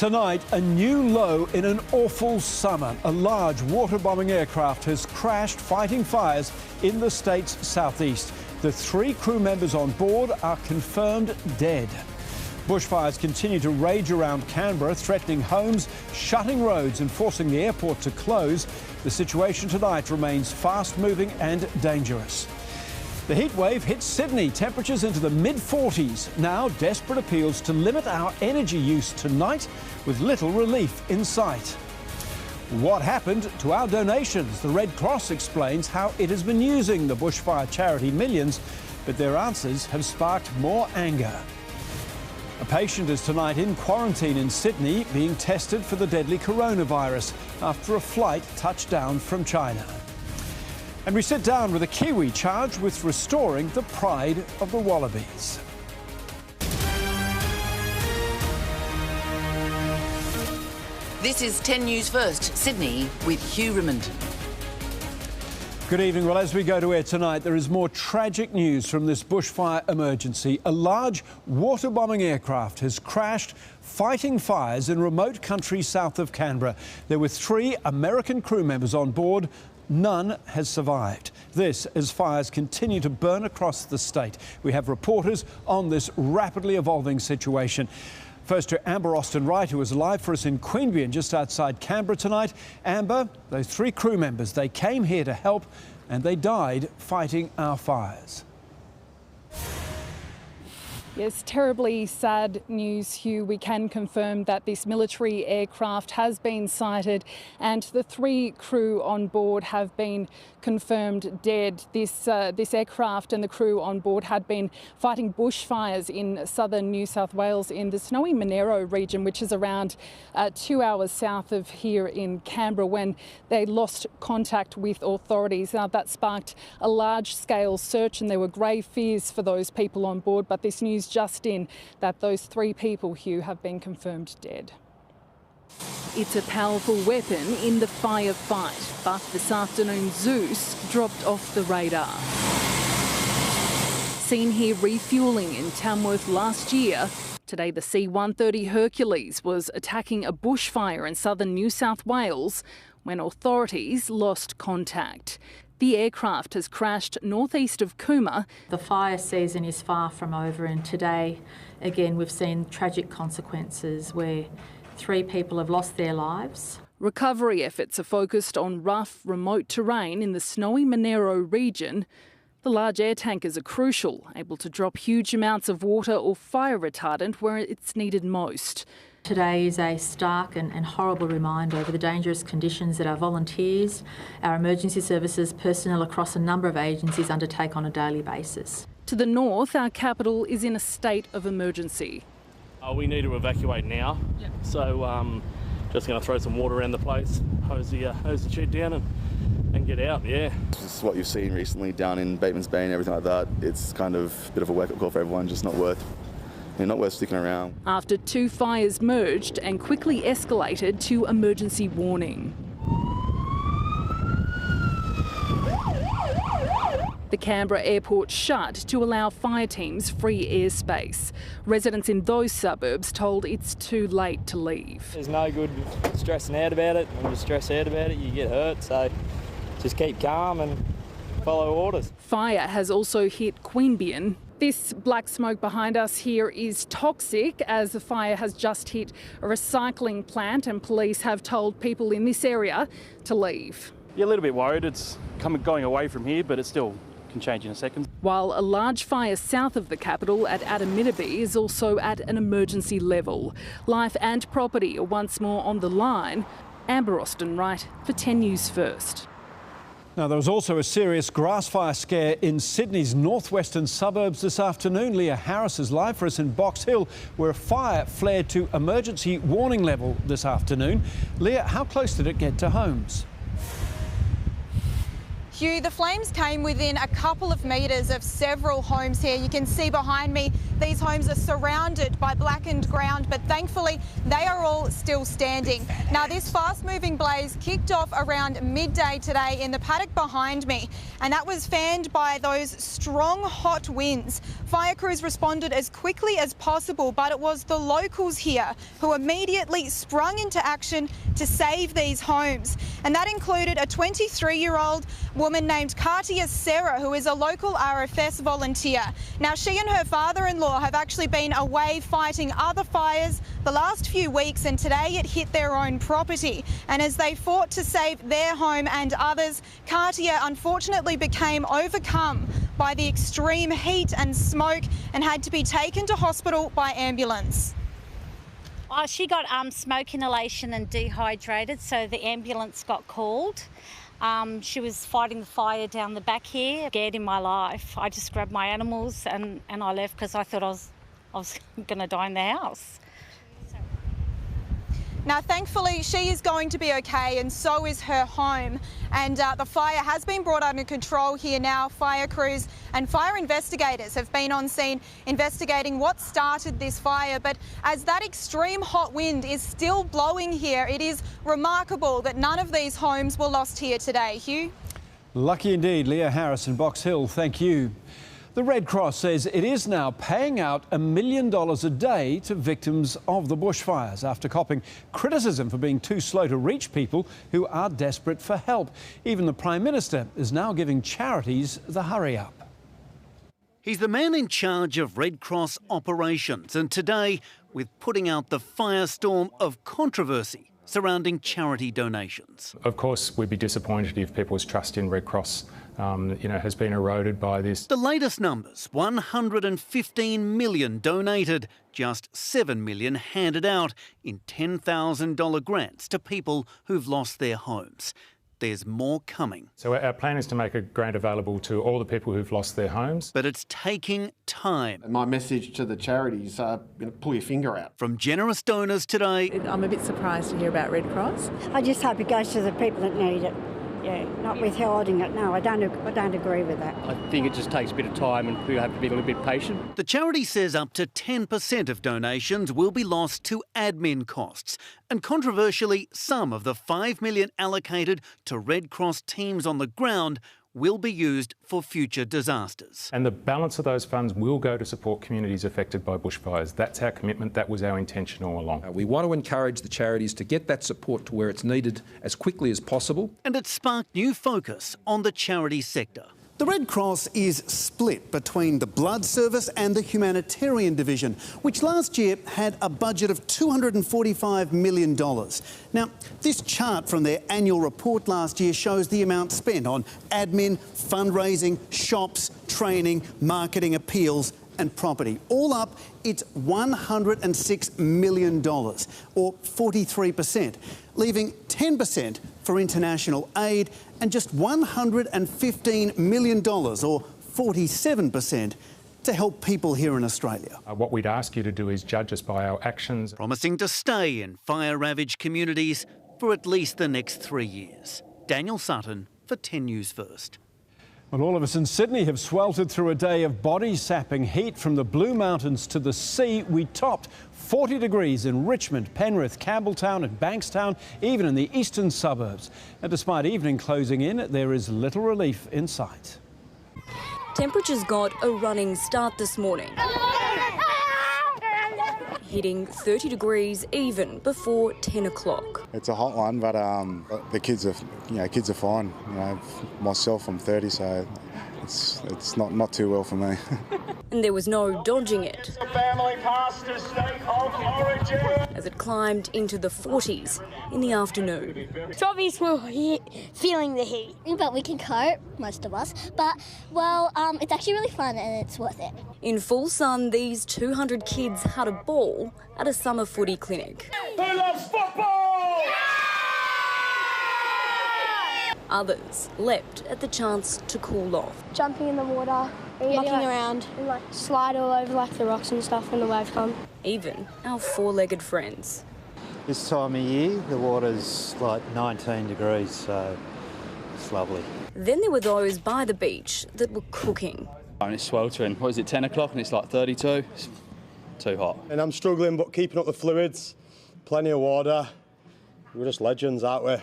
Tonight, a new low in an awful summer. A large water-bombing aircraft has crashed fighting fires in the state's southeast. The 3 crew members on board are confirmed dead. Bushfires continue to rage around Canberra, threatening homes, shutting roads and forcing the airport to close. The situation tonight remains fast-moving and dangerous. The heat wave hits Sydney, temperatures into the mid-40s. Now, desperate appeals to limit our energy use tonight with little relief in sight. What happened to our donations? The Red Cross explains how it has been using the bushfire charity millions, but their answers have sparked more anger. A patient is tonight in quarantine in Sydney being tested for the deadly coronavirus after a flight touched down from China. And we sit down with a Kiwi charged with restoring the pride of the Wallabies. This is 10 News First, Sydney, with Hugh Riminton. Good evening. Well, as we go to air tonight, there is more tragic news from this bushfire emergency. A large water-bombing aircraft has crashed fighting fires in remote country south of Canberra. There were 3 American crew members on board. None has survived. This as fires continue to burn across the state. We have reporters on this rapidly evolving situation. First to Amber Austin-Wright, who is live for us in Queanbeyan, just outside Canberra tonight. Amber, those 3 crew members, they came here to help and they died fighting our fires. Yes, terribly sad news, Hugh. We can confirm that this military aircraft has been sighted and the 3 crew on board have been confirmed dead. This aircraft and the crew on board had been fighting bushfires in southern New South Wales in the snowy Monero region, which is around 2 hours south of here in Canberra, when they lost contact with authorities. Now, that sparked a large-scale search and there were grave fears for those people on board, but this news just in that those 3 people, Hugh, have been confirmed dead. It's a powerful weapon in the firefight, but this afternoon Zeus dropped off the radar. Seen here refuelling in Tamworth last year, today the C-130 Hercules was attacking a bushfire in southern New South Wales when authorities lost contact. The aircraft has crashed northeast of Cooma. The fire season is far from over, and today, again, we've seen tragic consequences where 3 people have lost their lives. Recovery efforts are focused on rough, remote terrain in the snowy Monero region. The large air tankers are crucial, able to drop huge amounts of water or fire retardant where it's needed most. Today is a stark and horrible reminder of the dangerous conditions that our volunteers, our emergency services personnel across a number of agencies undertake on a daily basis. To the north, our capital is in a state of emergency. We need to evacuate now, so just going to throw some water around the place, hose the chute down and get out, yeah. This is what you've seen recently down in Bateman's Bay and everything like that. It's kind of a bit of a wake-up call for everyone, just not worth sticking around. After 2 fires merged and quickly escalated to emergency warning. The Canberra airport shut to allow fire teams free airspace. Residents in those suburbs told it's too late to leave. There's no good stressing out about it. When you stress out about it, you get hurt. So just keep calm and follow orders. Fire has also hit Queanbeyan. This black smoke behind us here is toxic, as the fire has just hit a recycling plant and police have told people in this area to leave. You're a little bit worried. It's going away from here, but it still can change in a second. While a large fire south of the capital at Adaminaby is also at an emergency level. Life and property are once more on the line. Amber Austin-Wright for 10 News First. Now, there was also a serious grass fire scare in Sydney's northwestern suburbs this afternoon. Leah Harris is live for us in Box Hill, where a fire flared to emergency warning level this afternoon. Leah, how close did it get to homes? Hugh, the flames came within a couple of metres of several homes here. You can see behind me, these homes are surrounded by blackened ground, but thankfully they are all still standing. Now, this fast-moving blaze kicked off around midday today in the paddock behind me, and that was fanned by those strong, hot winds. Fire crews responded as quickly as possible, but it was the locals here who immediately sprung into action to save these homes. And that included a 23-year-old woman named Katia Serra, who is a local RFS volunteer. Now, she and her father-in-law have actually been away fighting other fires the last few weeks, and today it hit their own property. And as they fought to save their home and others, Katia unfortunately became overcome by the extreme heat and smoke and had to be taken to hospital by ambulance. Oh, she got smoke inhalation and dehydrated, so the ambulance got called. She was fighting the fire down the back here. Scared in my life. I just grabbed my animals and I left because I thought I was going to die in the house. Now, thankfully, she is going to be okay, and so is her home. And the fire has been brought under control here now. Fire crews and fire investigators have been on scene investigating what started this fire. But as that extreme hot wind is still blowing here, it is remarkable that none of these homes were lost here today. Hugh? Lucky indeed. Leah Harris in Box Hill, thank you. The Red Cross says it is now paying out $1 million a day to victims of the bushfires after copping criticism for being too slow to reach people who are desperate for help. Even the Prime Minister is now giving charities the hurry up. He's the man in charge of Red Cross operations, and today, with putting out the firestorm of controversy surrounding charity donations. Of course, we'd be disappointed if people's trust in Red Cross has been eroded by this. The latest numbers, 115 million donated, just 7 million handed out in $10,000 grants to people who've lost their homes. There's more coming. So our plan is to make a grant available to all the people who've lost their homes. But it's taking time. My message to the charities, pull your finger out. From generous donors today. I'm a bit surprised to hear about Red Cross. I just hope it goes to the people that need it. Yeah, not withholding it. No, I don't agree with that. I think it just takes a bit of time and we have to be a little bit patient. The charity says up to 10% of donations will be lost to admin costs. And controversially, some of the $5 million allocated to Red Cross teams on the ground will be used for future disasters. And the balance of those funds will go to support communities affected by bushfires. That's our commitment. That was our intention all along. We want to encourage the charities to get that support to where it's needed as quickly as possible. And it sparked new focus on the charity sector. The Red Cross is split between the Blood Service and the Humanitarian Division, which last year had a budget of $245 million. Now, this chart from their annual report last year shows the amount spent on admin, fundraising, shops, training, marketing, appeals and property. All up, it's $106 million, or 43%, leaving 10% for international aid and just $115 million, or 47%, to help people here in Australia. What we'd ask you to do is judge us by our actions. Promising to stay in fire-ravaged communities for at least the next 3 years. Daniel Sutton for 10 News First. Well, all of us in Sydney have sweltered through a day of body-sapping heat from the Blue Mountains to the sea. We topped 40 degrees in Richmond, Penrith, Campbelltown and Bankstown, even in the eastern suburbs. And despite evening closing in, there is little relief in sight. Temperatures got a running start this morning, hitting 30 degrees even before 10 o'clock. It's a hot one, but the kids are, kids are fine. Myself, I'm 30, so it's not too well for me. And there was no dodging it. Family past the state of origin. As it climbed into the 40s in the afternoon. It's obvious we're feeling the heat, but we can cope, most of us. But, well, it's actually really fun and it's worth it. In full sun, these 200 kids had a ball at a summer footy clinic. Who loves football? Others leapt at the chance to cool off. Jumping in the water, mucking around, and slide all over like the rocks and stuff when the waves come. Even our four-legged friends. This time of year, the water's like 19 degrees, so It's lovely. Then there were those by the beach that were cooking. And it's sweltering. What is it, 10 o'clock and it's like 32? It's too hot. And I'm struggling, but keeping up the fluids, plenty of water. We're just legends, aren't we?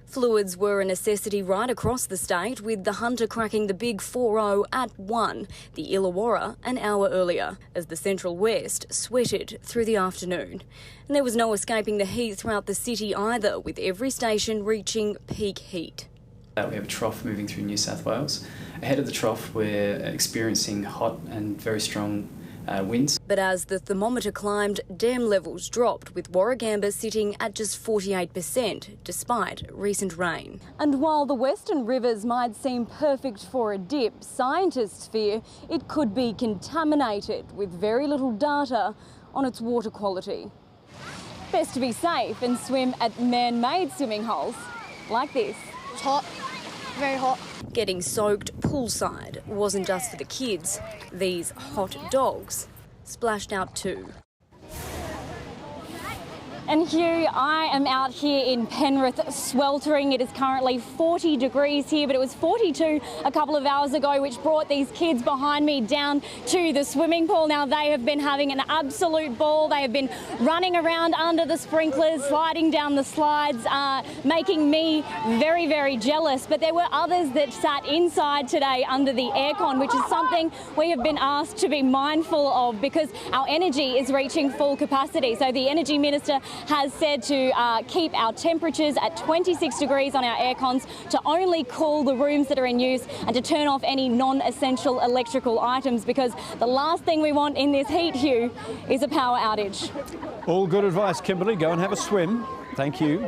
Fluids were a necessity right across the state, with the Hunter cracking the big 4-0 at 1, the Illawarra an hour earlier, as the Central West sweated through the afternoon. And there was no escaping the heat throughout the city either, with every station reaching peak heat. We have a trough moving through New South Wales. Ahead of the trough, we're experiencing hot and very strong winds. But as the thermometer climbed, dam levels dropped, with Warragamba sitting at just 48%, despite recent rain. And while the western rivers might seem perfect for a dip, scientists fear it could be contaminated, with very little data on its water quality. Best to be safe and swim at man-made swimming holes like this. It's hot, very hot. Getting soaked poolside wasn't just for the kids. These hot dogs splashed out too. And Hugh, I am out here in Penrith sweltering. It is currently 40 degrees here, but it was 42 a couple of hours ago, which brought these kids behind me down to the swimming pool. Now, they have been having an absolute ball. They have been running around under the sprinklers, sliding down the slides, making me very, very jealous. But there were others that sat inside today under the aircon, which is something we have been asked to be mindful of because our energy is reaching full capacity. So the Energy Minister has said to keep our temperatures at 26 degrees on our air cons, to only cool the rooms that are in use and to turn off any non-essential electrical items, because the last thing we want in this heat, Hugh, is a power outage. All good advice, Kimberly. Go and have a swim. Thank you.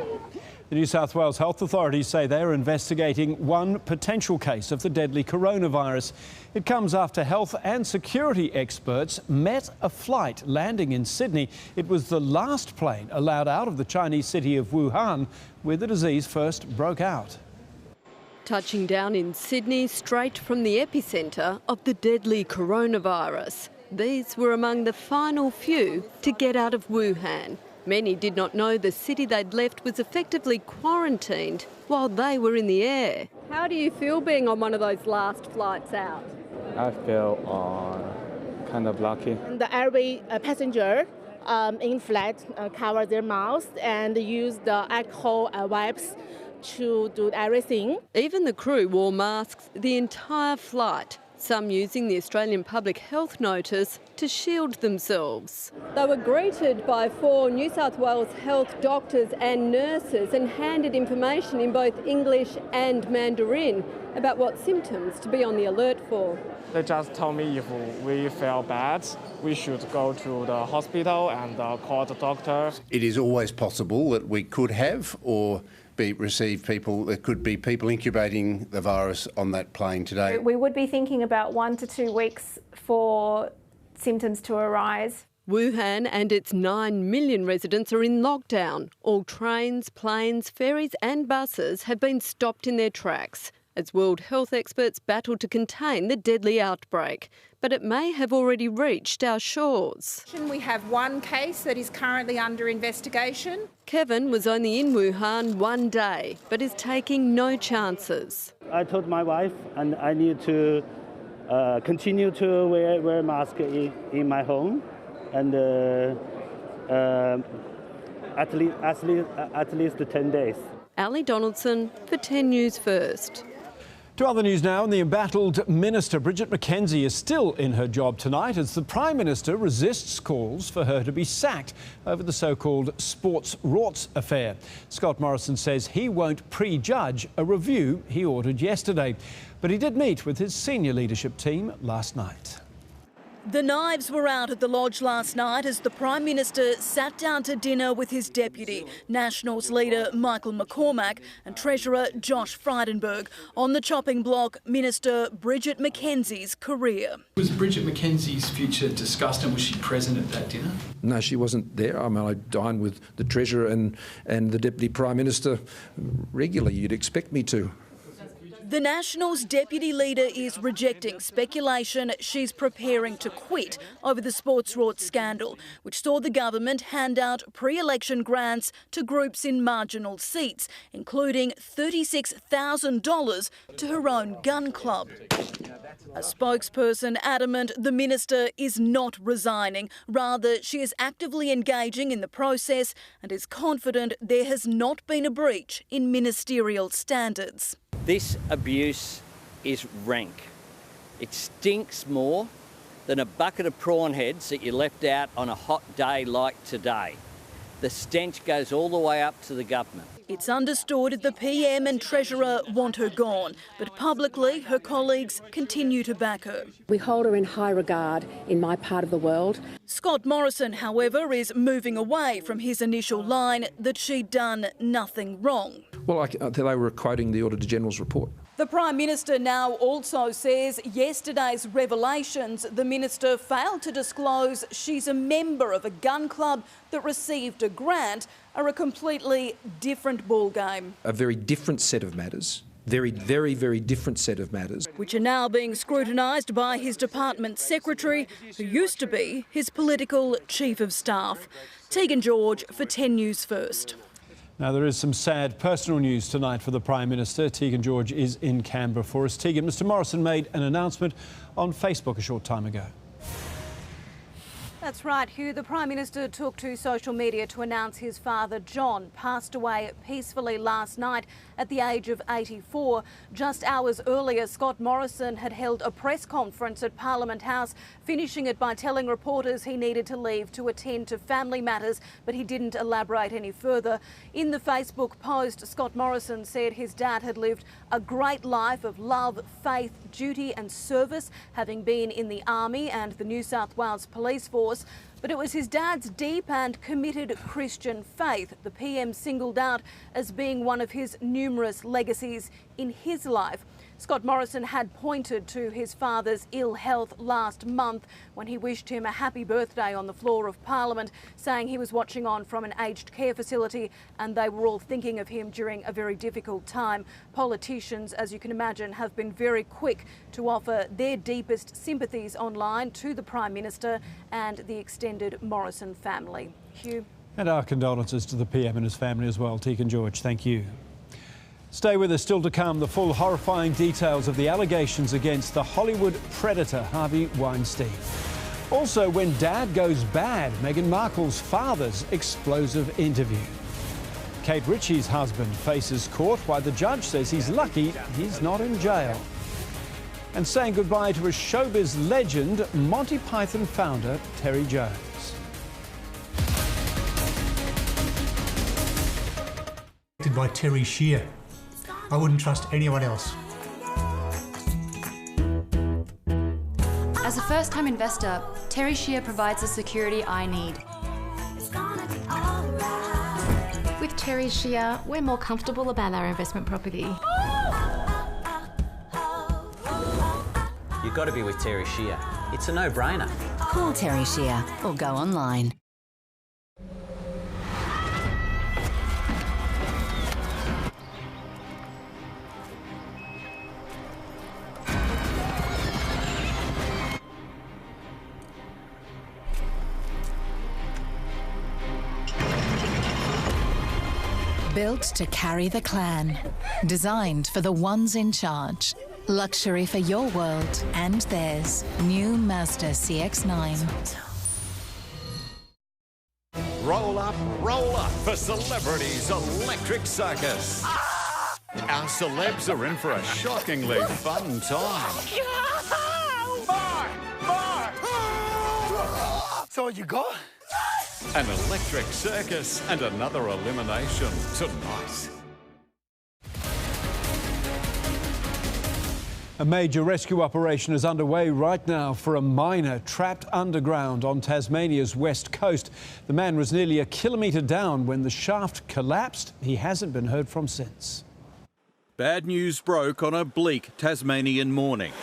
The New South Wales health authorities say they are investigating one potential case of the deadly coronavirus. It comes after health and security experts met a flight landing in Sydney. It was the last plane allowed out of the Chinese city of Wuhan where the disease first broke out. Touching down in Sydney, straight from the epicentre of the deadly coronavirus. These were among the final few to get out of Wuhan. Many did not know the city they'd left was effectively quarantined while they were in the air. How do you feel being on one of those last flights out? I feel kind of lucky. Every passenger in flight cover their mouths and use the alcohol wipes to do everything. Even the crew wore masks the entire flight, some using the Australian Public Health Notice to shield themselves. They were greeted by 4 New South Wales health doctors and nurses and handed information in both English and Mandarin about what symptoms to be on the alert for. They just told me if we feel bad, we should go to the hospital and call the doctor. It is always possible that we could have or receive people, there could be people incubating the virus on that plane today. We would be thinking about 1 to 2 weeks for symptoms to arise. Wuhan and its 9 million residents are in lockdown. All trains, planes, ferries and buses have been stopped in their tracks as World Health experts battle to contain the deadly outbreak. But it may have already reached our shores. We have one case that is currently under investigation. Kevin was only in Wuhan 1 day, but is taking no chances. I told my wife and I need to continue to wear a mask in my home, and at least 10 days. Ali Donaldson for 10 News First. To other news now, and the embattled Minister Bridget McKenzie is still in her job tonight as the Prime Minister resists calls for her to be sacked over the so-called sports rorts affair. Scott Morrison says he won't prejudge a review he ordered yesterday, but he did meet with his senior leadership team last night. The knives were out at the Lodge last night as the Prime Minister sat down to dinner with his deputy, Nationals leader Michael McCormack and Treasurer Josh Frydenberg. On the chopping block, Minister Bridget McKenzie's career. Was Bridget McKenzie's future discussed and was she present at that dinner? No, she wasn't there. I mean, I dine with the Treasurer and the Deputy Prime Minister regularly. You'd expect me to. The Nationals' deputy leader is rejecting speculation she's preparing to quit over the sports rorts scandal, which saw the government hand out pre-election grants to groups in marginal seats, including $36,000 to her own gun club. A spokesperson adamant the minister is not resigning. Rather, she is actively engaging in the process and is confident there has not been a breach in ministerial standards. This abuse is rank. It stinks more than a bucket of prawn heads that you left out on a hot day like today. The stench goes all the way up to the government. It's understood the PM and Treasurer want her gone, but publicly her colleagues continue to back her. We hold her in high regard in my part of the world. Scott Morrison, however, is moving away from his initial line that she'd done nothing wrong. Well, they were quoting the Auditor-General's report. The Prime Minister now also says yesterday's revelations the Minister failed to disclose she's a member of a gun club that received a grant are a completely different ballgame. A very different set of matters. Very different set of matters. Which are now being scrutinised by his department secretary, who used to be his political chief of staff. Tegan George for 10 News First. Now, there is some sad personal news tonight for the Prime Minister. Tegan George is in Canberra for us. Tegan, Mr Morrison made an announcement on Facebook a short time ago. That's right, Hugh. The Prime Minister took to social media to announce his father, John, passed away peacefully last night at the age of 84. Just hours earlier, Scott Morrison had held a press conference at Parliament House, finishing it by telling reporters he needed to leave to attend to family matters, but he didn't elaborate any further. In the Facebook post, Scott Morrison said his dad had lived a great life of love, faith, duty and service, having been in the Army and the New South Wales Police Force. But it was his dad's deep and committed Christian faith the PM singled out as being one of his numerous legacies in his life. Scott Morrison had pointed to his father's ill health last month when he wished him a happy birthday on the floor of Parliament, saying he was watching on from an aged care facility and they were all thinking of him during a very difficult time. Politicians, as you can imagine, have been very quick to offer their deepest sympathies online to the Prime Minister and the extended Morrison family. Hugh. And our condolences to the PM and his family as well. Tegan George, thank you. Stay with us, still to come, the full horrifying details of the allegations against the Hollywood predator Harvey Weinstein. Also, when Dad goes bad, Meghan Markle's father's explosive interview. Kate Ritchie's husband faces court while the judge says he's lucky he's not in jail. And saying goodbye to a showbiz legend, Monty Python founder Terry Jones. By Terry Shear. I wouldn't trust anyone else. As a first-time investor, Terry Shear provides the security I need. With Terry Shear, we're more comfortable about our investment property. You've got to be with Terry Shear. It's a no-brainer. Call Terry Shear or go online. Built to carry the clan. Designed for the ones in charge. Luxury for your world and theirs. New Mazda CX-9. Roll up for Celebrities Electric Circus. Our celebs are in for a shockingly fun time. So what you got? An electric circus and another elimination tonight. A major rescue operation is underway right now for a miner trapped underground on Tasmania's west coast. The man was nearly a kilometre down when the shaft collapsed. He hasn't been heard from since. Bad news broke on a bleak Tasmanian morning.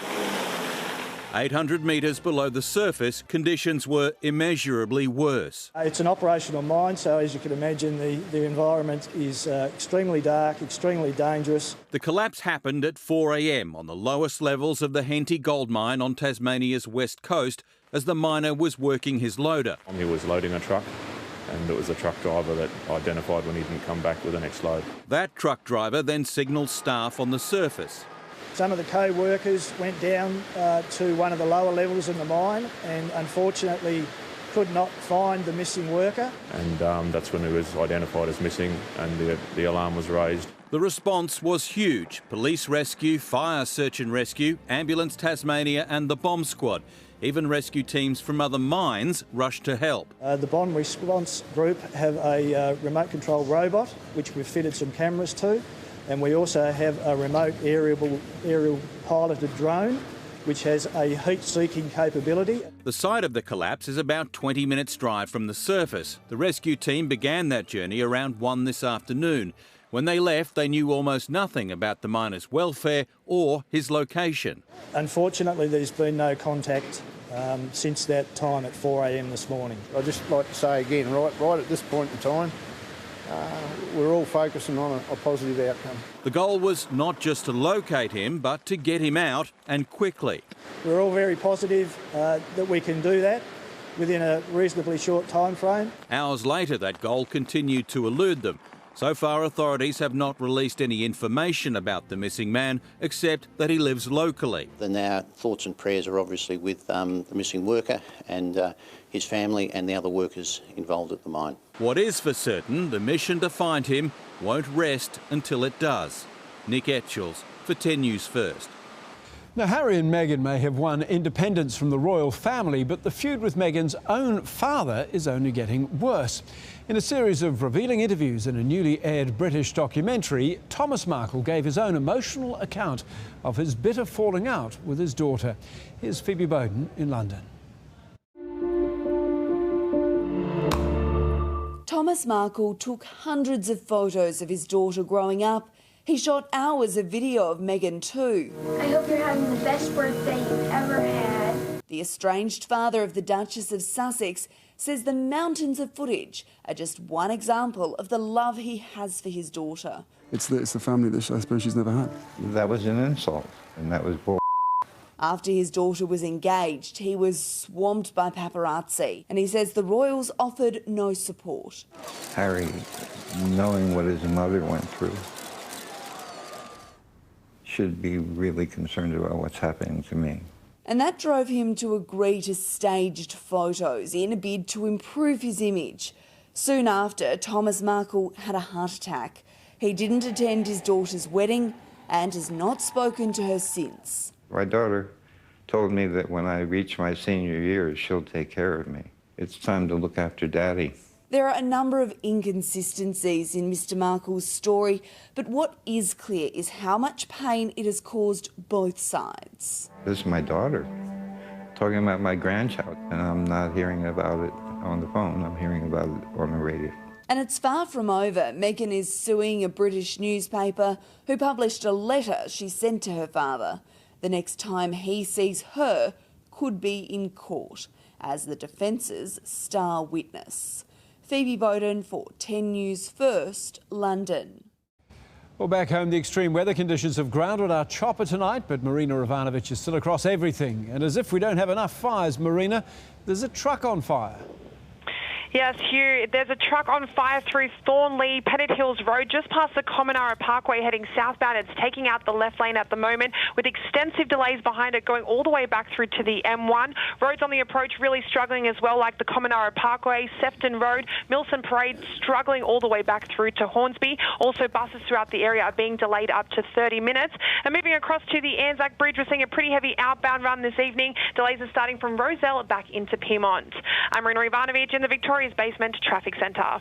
800 metres below the surface, conditions were immeasurably worse. It's an operational mine, so as you can imagine, the environment is extremely dark, extremely dangerous. The collapse happened at 4 a.m. on the lowest levels of the Henty gold mine on Tasmania's west coast as the miner was working his loader. He was loading a truck, and it was the truck driver that identified when he didn't come back with the next load. That truck driver then signalled staff on the surface. Some of the co-workers went down to one of the lower levels in the mine and unfortunately could not find the missing worker. And that's when he was identified as missing and the alarm was raised. The response was huge. Police rescue, fire search and rescue, Ambulance Tasmania and the bomb squad. Even rescue teams from other mines rushed to help. The bomb response group have a remote control robot which we've fitted some cameras to. And we also have a remote aerial piloted drone which has a heat-seeking capability. The site of the collapse is about 20 minutes drive from the surface. The rescue team began that journey around 1 this afternoon. When they left, they knew almost nothing about the miner's welfare or his location. Unfortunately, there's been no contact since that time at 4 a.m. this morning. I'd just like to say again, right at this point in time, we're all focusing on a positive outcome. The goal was not just to locate him, but to get him out and quickly. We're all very positive that we can do that within a reasonably short time frame. Hours later, that goal continued to elude them. So far, authorities have not released any information about the missing man, except that he lives locally. Then our thoughts and prayers are obviously with the missing worker and his family and the other workers involved at the mine. What is for certain, the mission to find him won't rest until it does. Nick Etchells for 10 News First. Now, Harry and Meghan may have won independence from the royal family, but the feud with Meghan's own father is only getting worse. In a series of revealing interviews in a newly aired British documentary, Thomas Markle gave his own emotional account of his bitter falling out with his daughter. Here's Phoebe Bowden in London. Thomas Markle took hundreds of photos of his daughter growing up. He shot hours of video of Meghan too. I hope you're having the best birthday you've ever had. The estranged father of the Duchess of Sussex says the mountains of footage are just one example of the love he has for his daughter. It's the family that I suppose she's never had. That was an insult, and that was bull. After his daughter was engaged, he was swamped by paparazzi, and he says the royals offered no support. Harry, knowing what his mother went through, should be really concerned about what's happening to me. And that drove him to agree to staged photos in a bid to improve his image. Soon after, Thomas Markle had a heart attack. He didn't attend his daughter's wedding and has not spoken to her since. My daughter told me that when I reach my senior years, she'll take care of me. It's time to look after Daddy. There are a number of inconsistencies in Mr. Markle's story, but what is clear is how much pain it has caused both sides. This is my daughter talking about my grandchild, and I'm not hearing about it on the phone. I'm hearing about it on the radio. And it's far from over. Meghan is suing a British newspaper who published a letter she sent to her father. The next time he sees her could be in court as the defence's star witness. Phoebe Bowden for 10 News First, London. Well, back home, the extreme weather conditions have grounded our chopper tonight, but Marina Ivanovic is still across everything. And as if we don't have enough fires, Marina, there's a truck on fire. Yes, Hugh, there's a truck on fire through Thornley, Pennant Hills Road, just past the Commonara Parkway heading southbound. It's taking out the left lane at the moment with extensive delays behind it going all the way back through to the M1. Roads on the approach really struggling as well, like the Commonara Parkway, Sefton Road, Milson Parade struggling all the way back through to Hornsby. Also, buses throughout the area are being delayed up to 30 minutes. And moving across to the Anzac Bridge, we're seeing a pretty heavy outbound run this evening. Delays are starting from Roselle back into Piedmont. I'm Marina Ivanovic in the Victoria's Basement Traffic Centre.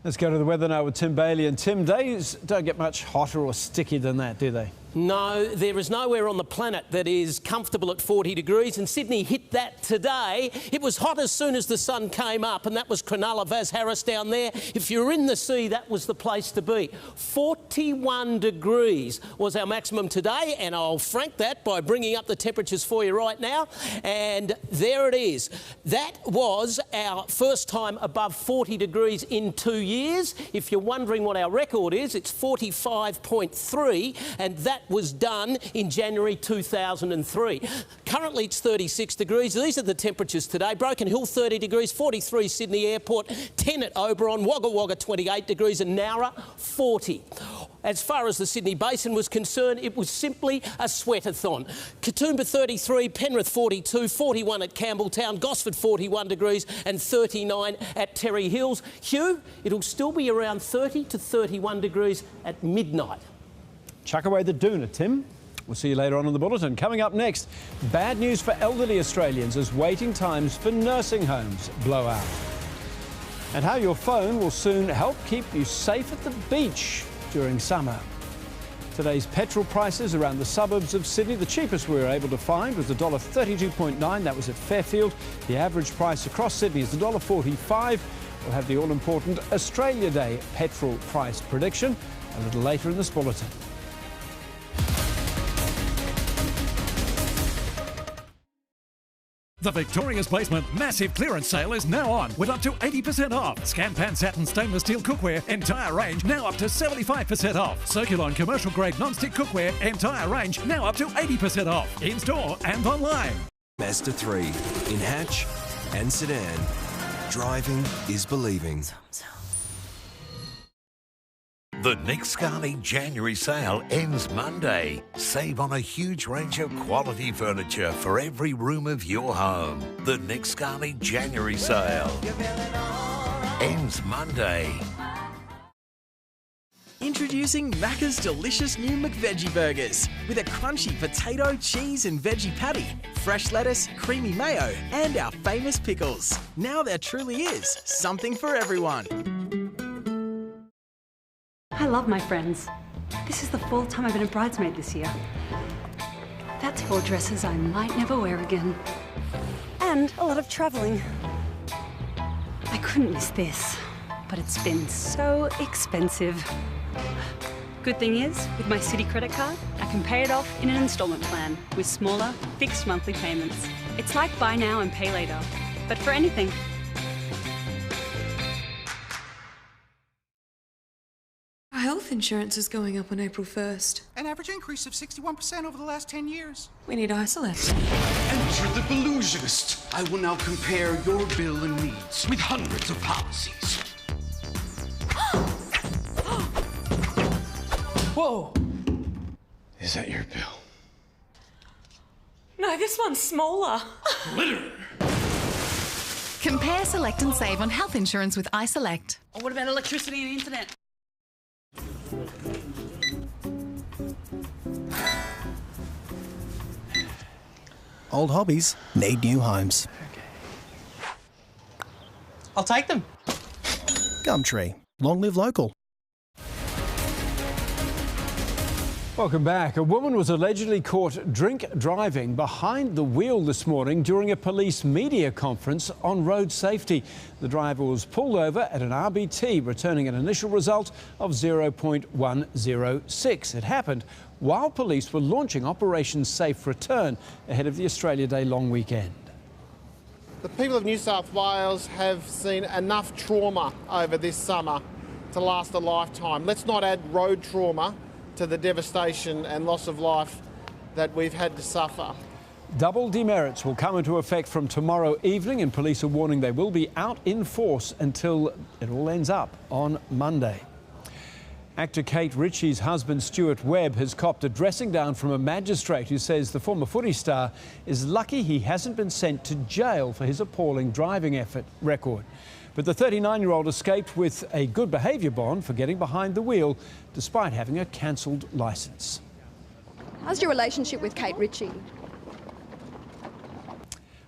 Let's go to the weather now with Tim Bailey. And Tim, days don't get much hotter or sticky than that, do they? No, there is nowhere on the planet that is comfortable at 40 degrees, and Sydney hit that today. It was hot as soon as the sun came up, and that was Cronulla, Vaz Harris down there. If you're in the sea, that was the place to be. 41 degrees was our maximum today, and I'll frank that by bringing up the temperatures for you right now. And there it is. That was our first time above 40 degrees in 2 years. If you're wondering what our record is, it's 45.3, and that was done in January 2003. Currently it's 36 degrees. These are the temperatures today. Broken Hill 30 degrees, 43 Sydney Airport, 10 at Oberon, Wagga Wagga 28 degrees and Nowra 40. As far as the Sydney Basin was concerned, it was simply a sweatathon. Katoomba 33, Penrith 42, 41 at Campbelltown, Gosford 41 degrees and 39 at Terry Hills. Hugh, it'll still be around 30 to 31 degrees at midnight. Chuck away the doona, Tim. We'll see you later on in the bulletin. Coming up next, bad news for elderly Australians as waiting times for nursing homes blow out. And how your phone will soon help keep you safe at the beach during summer. Today's petrol prices around the suburbs of Sydney. The cheapest we were able to find was $1.32.9. That was at Fairfield. The average price across Sydney is $1.45. We'll have the all-important Australia Day petrol price prediction a little later in this bulletin. The Victoria's Basement Massive Clearance Sale is now on with up to 80% off. Scanpan Satin Stainless Steel Cookware, entire range now up to 75% off. Circulon Commercial Grade Non-Stick Cookware, entire range now up to 80% off. In store and online. Mazda 3 in hatch and sedan. Driving is believing. The Nick Scali January sale ends Monday. Save on a huge range of quality furniture for every room of your home. The Nick Scali January sale ends Monday. Introducing Macca's delicious new McVeggie burgers with a crunchy potato, cheese and veggie patty, fresh lettuce, creamy mayo and our famous pickles. Now there truly is something for everyone. I love my friends. This is the 4th time I've been a bridesmaid this year. That's 4 dresses I might never wear again. And a lot of travelling. I couldn't miss this, but it's been so expensive. Good thing is, with my Citi credit card, I can pay it off in an instalment plan with smaller, fixed monthly payments. It's like buy now and pay later, but for anything. Our health insurance is going up on April 1st. An average increase of 61% over the last 10 years. We need Isolate. Enter the Belusionist. I will now compare your bill and needs with hundreds of policies. Whoa! Is that your bill? No, this one's smaller. Glitter! Compare, select and save on health insurance with iSelect. Oh, what about electricity and internet? Old hobbies need new homes. I'll take them. Gumtree. Long live local. Welcome back. A woman was allegedly caught drink driving behind the wheel this morning during a police media conference on road safety. The driver was pulled over at an RBT, returning an initial result of 0.106. It happened while police were launching Operation Safe Return ahead of the Australia Day long weekend. The people of New South Wales have seen enough trauma over this summer to last a lifetime. Let's not add road trauma to the devastation and loss of life that we've had to suffer. Double demerits will come into effect from tomorrow evening, and police are warning they will be out in force until it all ends up on Monday. Actor Kate Ritchie's husband Stuart Webb has copped a dressing down from a magistrate who says the former footy star is lucky he hasn't been sent to jail for his appalling driving record. But the 39-year-old escaped with a good behaviour bond for getting behind the wheel despite having a cancelled licence. How's your relationship with Kate Ritchie?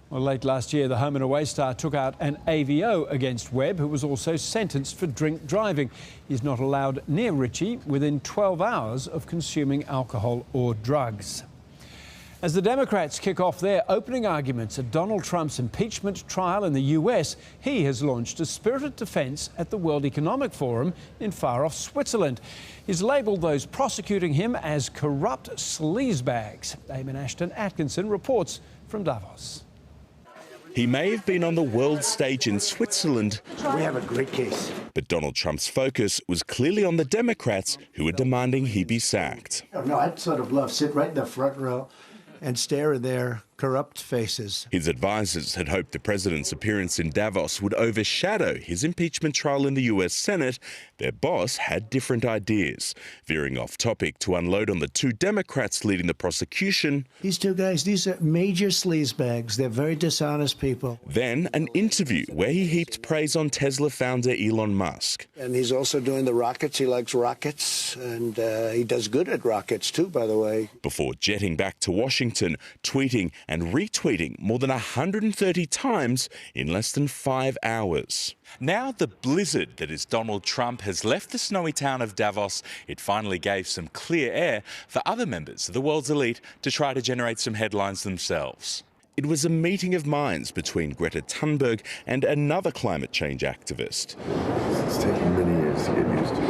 Well, late last year, the home and away star took out an AVO against Webb, who was also sentenced for drink driving. He's not allowed near Richie within 12 hours of consuming alcohol or drugs. As the Democrats kick off their opening arguments at Donald Trump's impeachment trial in the US, he has launched a spirited defence at the World Economic Forum in far-off Switzerland. He's labelled those prosecuting him as corrupt sleazebags. Eamon Ashton-Atkinson reports from Davos. He may have been on the world stage in Switzerland. We have a great case. But Donald Trump's focus was clearly on the Democrats who were demanding he be sacked. No, I'd sort of love to sit right in the front row and stare at their corrupt faces. His advisers had hoped the president's appearance in Davos would overshadow his impeachment trial in the US Senate. Their boss had different ideas, veering off topic to unload on the two Democrats leading the prosecution. These two guys, these are major sleazebags. They're very dishonest people. Then an interview where he heaped praise on Tesla founder Elon Musk. And he's also doing the rockets. He likes rockets, and he does good at rockets too, by the way. Before jetting back to Washington, tweeting and retweeting more than 130 times in less than 5 hours. Now the blizzard that is Donald Trump has left the snowy town of Davos. It finally gave some clear air for other members of the world's elite to try to generate some headlines themselves. It was a meeting of minds between Greta Thunberg and another climate change activist. It's taken many years to get used to.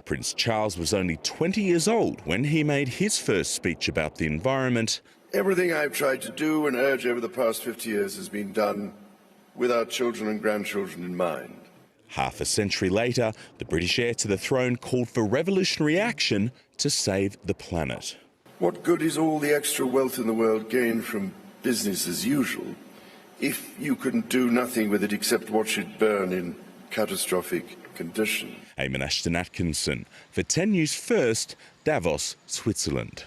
Prince Charles was only 20 years old when he made his first speech about the environment. Everything I've tried to do and urge over the past 50 years has been done with our children and grandchildren in mind. Half a century later, the British heir to the throne called for revolutionary action to save the planet. What good is all the extra wealth in the world gained from business as usual if you can do nothing with it except watch it burn in catastrophic condition? Eamon Ashton-Atkinson for 10 News First, Davos, Switzerland.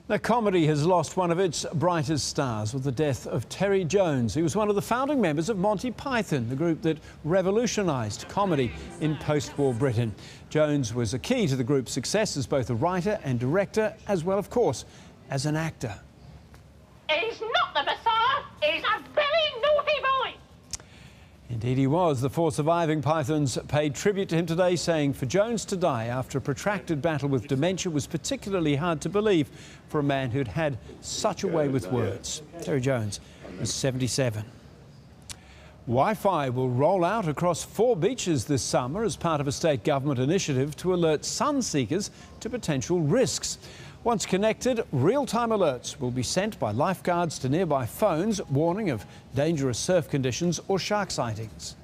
Now, comedy has lost one of its brightest stars with the death of Terry Jones. He was one of the founding members of Monty Python, the group that revolutionised comedy in post-war Britain. Jones was a key to the group's success as both a writer and director, as well, of course, as an actor. He's not the Messiah, he's a very naughty boy. Indeed he was. The four surviving Pythons paid tribute to him today, saying for Jones to die after a protracted battle with dementia was particularly hard to believe for a man who'd had such a way with words. Terry Jones was 77. Wi-Fi will roll out across 4 beaches this summer as part of a state government initiative to alert sun seekers to potential risks. Once connected, real-time alerts will be sent by lifeguards to nearby phones, warning of dangerous surf conditions or shark sightings.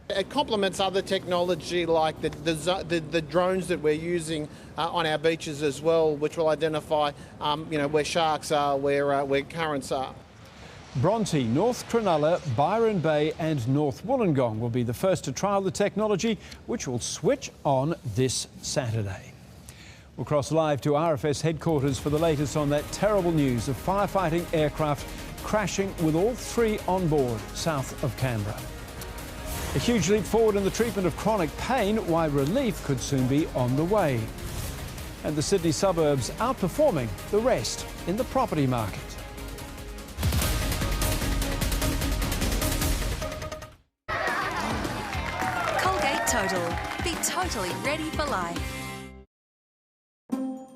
It complements other technology like the drones that we're using on our beaches as well, which will identify, where sharks are, where currents are. Bronte, North Cronulla, Byron Bay and North Wollongong will be the first to trial the technology, which will switch on this Saturday. We'll cross live to RFS headquarters for the latest on that terrible news of firefighting aircraft crashing with all 3 on board south of Canberra. A huge leap forward in the treatment of chronic pain, why relief could soon be on the way. And the Sydney suburbs outperforming the rest in the property market. Colgate Total. Be totally ready for life.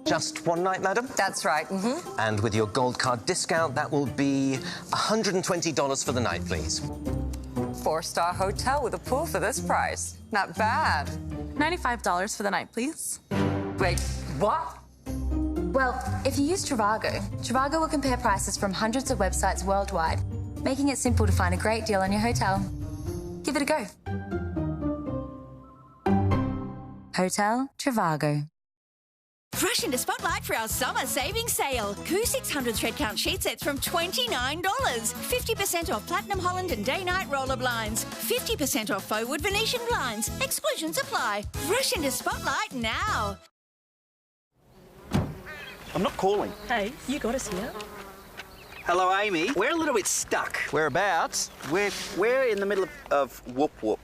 Just one night, madam? That's right. And with your gold card discount, that will be $120 for the night, please. 4-star hotel with a pool for this price. Not bad. $95 for the night, please. Wait, what? Well, if you use Trivago, Trivago will compare prices from hundreds of websites worldwide, making it simple to find a great deal on your hotel. Give it a go. Hotel Trivago. Rush into Spotlight for our summer savings sale. Coo 600 thread count sheet sets from $29. 50% off Platinum Holland and Day-Night roller blinds. 50% off faux wood Venetian blinds. Exclusions apply. Rush into Spotlight now. I'm not calling. Hey, you got us here. Hello, Amy. We're a little bit stuck. Whereabouts? We're in the middle of whoop whoop.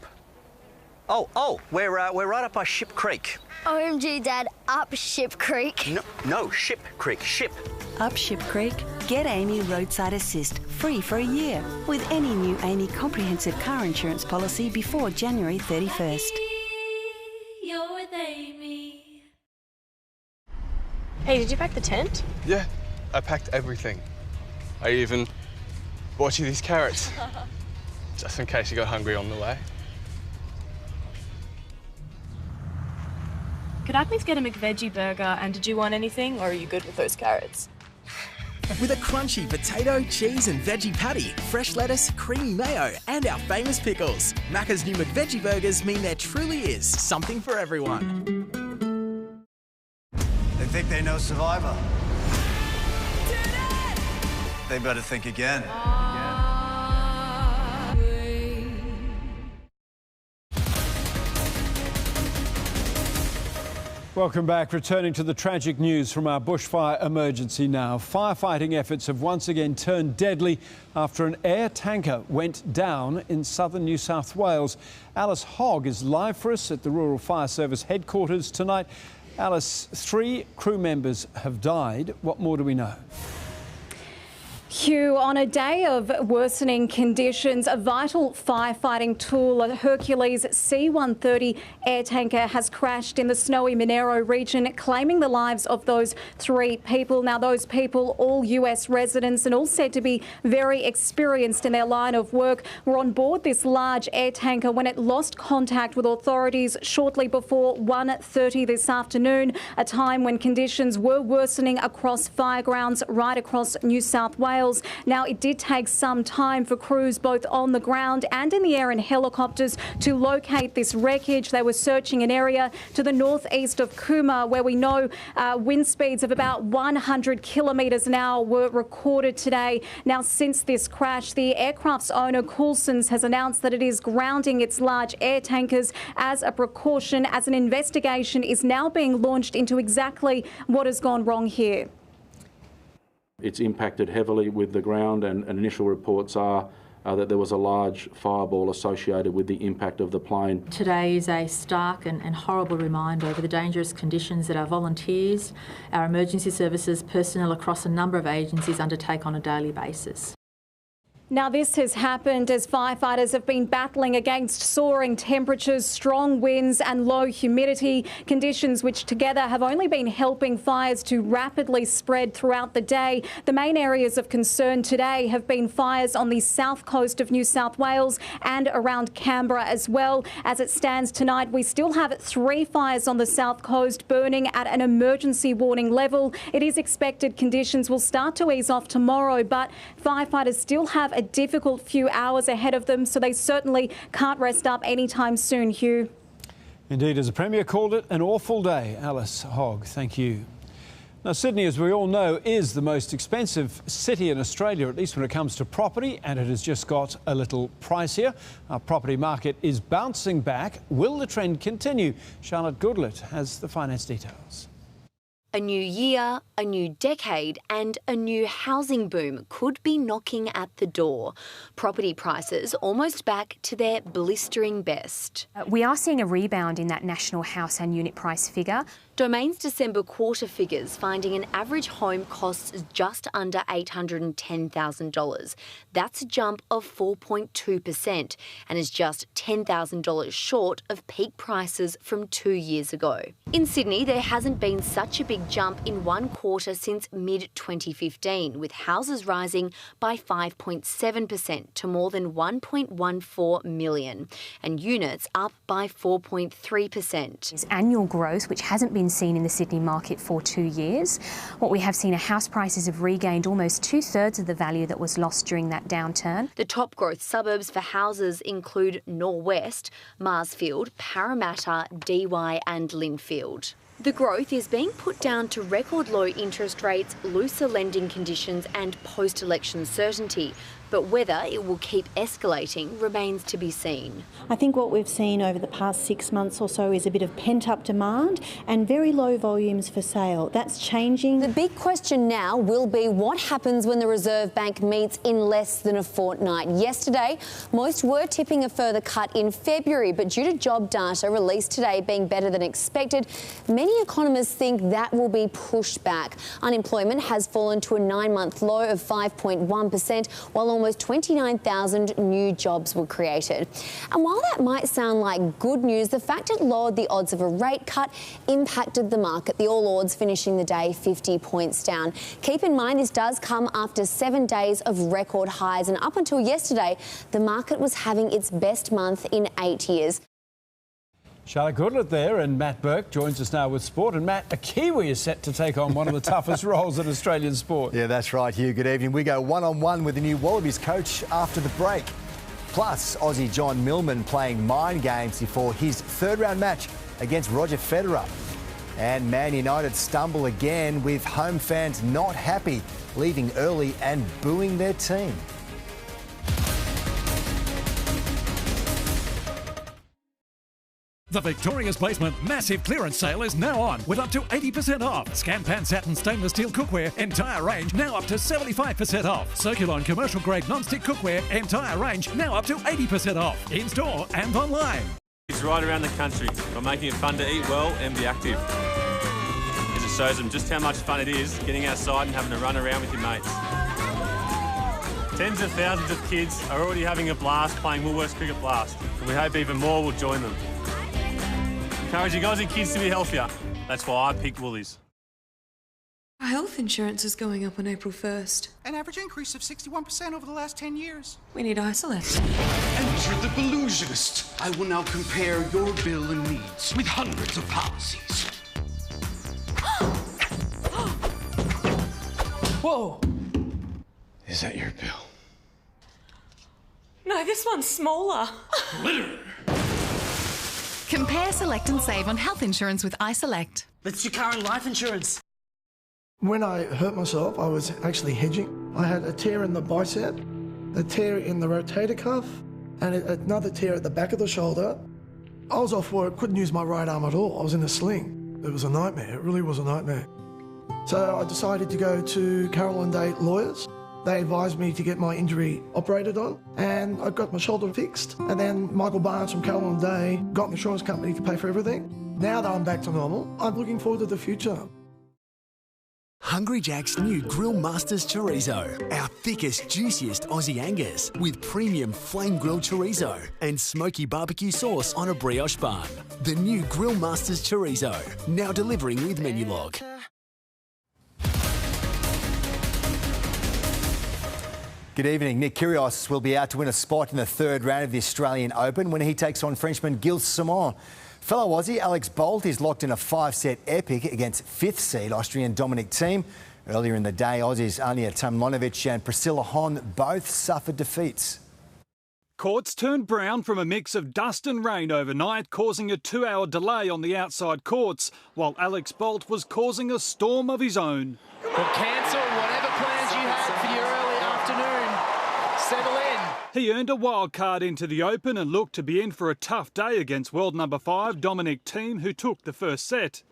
We're right up by Ship Creek. OMG, Dad, up Ship Creek. No, Ship Creek, ship. Up Ship Creek, get Amy Roadside Assist free for a year with any new Amy comprehensive car insurance policy before January 31st. You're with Amy. Hey, did you pack the tent? Yeah, I packed everything. I even bought you these carrots, just in case you got hungry on the way. Could I please get a McVeggie burger, and did you want anything, or are you good with those carrots? With a crunchy potato, cheese and veggie patty, fresh lettuce, creamy mayo and our famous pickles. Macca's new McVeggie burgers mean there truly is something for everyone. They think they know Survivor. They better think again. Welcome back. Returning to the tragic news from our bushfire emergency now. Firefighting efforts have once again turned deadly after an air tanker went down in southern New South Wales. Alice Hogg is live for us at the Rural Fire Service headquarters tonight. Alice, 3 crew members have died. What more do we know? Hugh, on a day of worsening conditions, a vital firefighting tool, a Hercules C-130 air tanker, has crashed in the snowy Monero region, claiming the lives of those 3 people. Now, those people, all US residents and all said to be very experienced in their line of work, were on board this large air tanker when it lost contact with authorities shortly before 1:30 this afternoon, a time when conditions were worsening across firegrounds right across New South Wales. Now, it did take some time for crews both on the ground and in the air in helicopters to locate this wreckage. They were searching an area to the northeast of Cooma, where we know wind speeds of about 100 kilometres an hour were recorded today. Now, since this crash, the aircraft's owner, Coulson's, has announced that it is grounding its large air tankers as a precaution, as an investigation is now being launched into exactly what has gone wrong here. It's impacted heavily with the ground, and initial reports are that there was a large fireball associated with the impact of the plane. Today is a stark and horrible reminder of the dangerous conditions that our volunteers, our emergency services personnel across a number of agencies undertake on a daily basis. Now, this has happened as firefighters have been battling against soaring temperatures, strong winds and low humidity, conditions which together have only been helping fires to rapidly spread throughout the day. The main areas of concern today have been fires on the south coast of New South Wales and around Canberra as well. As it stands tonight, we still have 3 fires on the south coast burning at an emergency warning level. It is expected conditions will start to ease off tomorrow, but firefighters still have a difficult few hours ahead of them, so they certainly can't rest up anytime soon, Hugh. Indeed, as the Premier called it, an awful day. Alice Hogg, thank you. Now, Sydney, as we all know, is the most expensive city in Australia, at least when it comes to property, and it has just got a little pricier. Our property market is bouncing back. Will the trend continue? Charlotte Goodlett has the finance details. A new year, a new decade and a new housing boom could be knocking at the door. Property prices almost back to their blistering best. We are seeing a rebound in that national house and unit price figure. Domain's December quarter figures finding an average home costs just under $810,000. That's a jump of 4.2% and is just $10,000 short of peak prices from 2 years ago. In Sydney, there hasn't been such a big jump in one quarter since mid-2015, with houses rising by 5.7% to more than 1.14 million and units up by 4.3%. It's annual growth, which hasn't been seen in the Sydney market for 2 years. What we have seen are house prices have regained almost 2/3 of the value that was lost during that downturn. The top growth suburbs for houses include Norwest, Marsfield, Parramatta, Dee Why and Lynfield. The growth is being put down to record low interest rates, looser lending conditions and post-election certainty. But whether it will keep escalating remains to be seen. I think what we've seen over the past 6 months or so is a bit of pent-up demand and very low volumes for sale. That's changing. The big question now will be what happens when the Reserve Bank meets in less than a fortnight. Yesterday, most were tipping a further cut in February, but due to job data released today being better than expected, many economists think that will be pushed back. Unemployment has fallen to a 9-month low of 5.1%, while almost 29,000 new jobs were created. And while that might sound like good news, the fact it lowered the odds of a rate cut impacted the market, the All Ords finishing the day 50 points down. Keep in mind this does come after 7 days of record highs, and up until yesterday, the market was having its best month in 8 years. Charlotte Goodlett there, and Matt Burke joins us now with sport. And Matt, a Kiwi is set to take on one of the toughest roles in Australian sport. Yeah, that's right, Hugh. Good evening. We go one-on-one with the new Wallabies coach after the break. Plus, Aussie John Millman playing mind games before his third-round match against Roger Federer. And Man United stumble again with home fans not happy, leaving early and booing their team. The Victoria's Basement massive clearance sale is now on with up to 80% off. Scampan satin stainless steel cookware, entire range now up to 75% off. Circulon commercial grade non-stick cookware, entire range now up to 80% off. In store and online. It's right around the country by making it fun to eat well and be active. It just shows them just how much fun it is getting outside and having a run around with your mates. Tens of thousands of kids are already having a blast playing Woolworths Cricket Blast, and we hope even more will join them. Encouraging Aussie kids to be healthier. That's why I picked Woolies. Our health insurance is going up on April 1st. An average increase of 61% over the last 10 years. We need Isolect. Enter the Belusionist. I will now compare your bill and needs with hundreds of policies. Whoa! Is that your bill? No, this one's smaller. Litter! Compare, select and save on health insurance with iSelect. That's your current life insurance. When I hurt myself, I was actually hedging. I had a tear in the bicep, a tear in the rotator cuff, and another tear at the back of the shoulder. I was off work, couldn't use my right arm at all. I was in a sling. It was a nightmare. It really was a nightmare. So I decided to go to Carol & Day Lawyers. They advised me to get my injury operated on, and I got my shoulder fixed. And then Michael Barnes from Carol & Day got an insurance company to pay for everything. Now that I'm back to normal, I'm looking forward to the future. Hungry Jack's new Grill Masters Chorizo. Our thickest, juiciest Aussie Angus with premium flame grilled chorizo and smoky barbecue sauce on a brioche bun. The new Grill Masters Chorizo, now delivering with Menulog. Good evening. Nick Kyrgios will be out to win a spot in the third round of the Australian Open when he takes on Frenchman Gilles Simon. Fellow Aussie Alex Bolt is locked in a 5-set epic against 5th seed Austrian Dominic Thiem. Earlier in the day, Aussies Anja Tomljanovic and Priscilla Hon both suffered defeats. Courts turned brown from a mix of dust and rain overnight, causing a 2-hour delay on the outside courts, while Alex Bolt was causing a storm of his own. Well, cancel whatever plans you had for your early afternoon. Settle in. He earned a wild card into the Open and looked to be in for a tough day against world number 5 Dominic Thiem, who took the first set.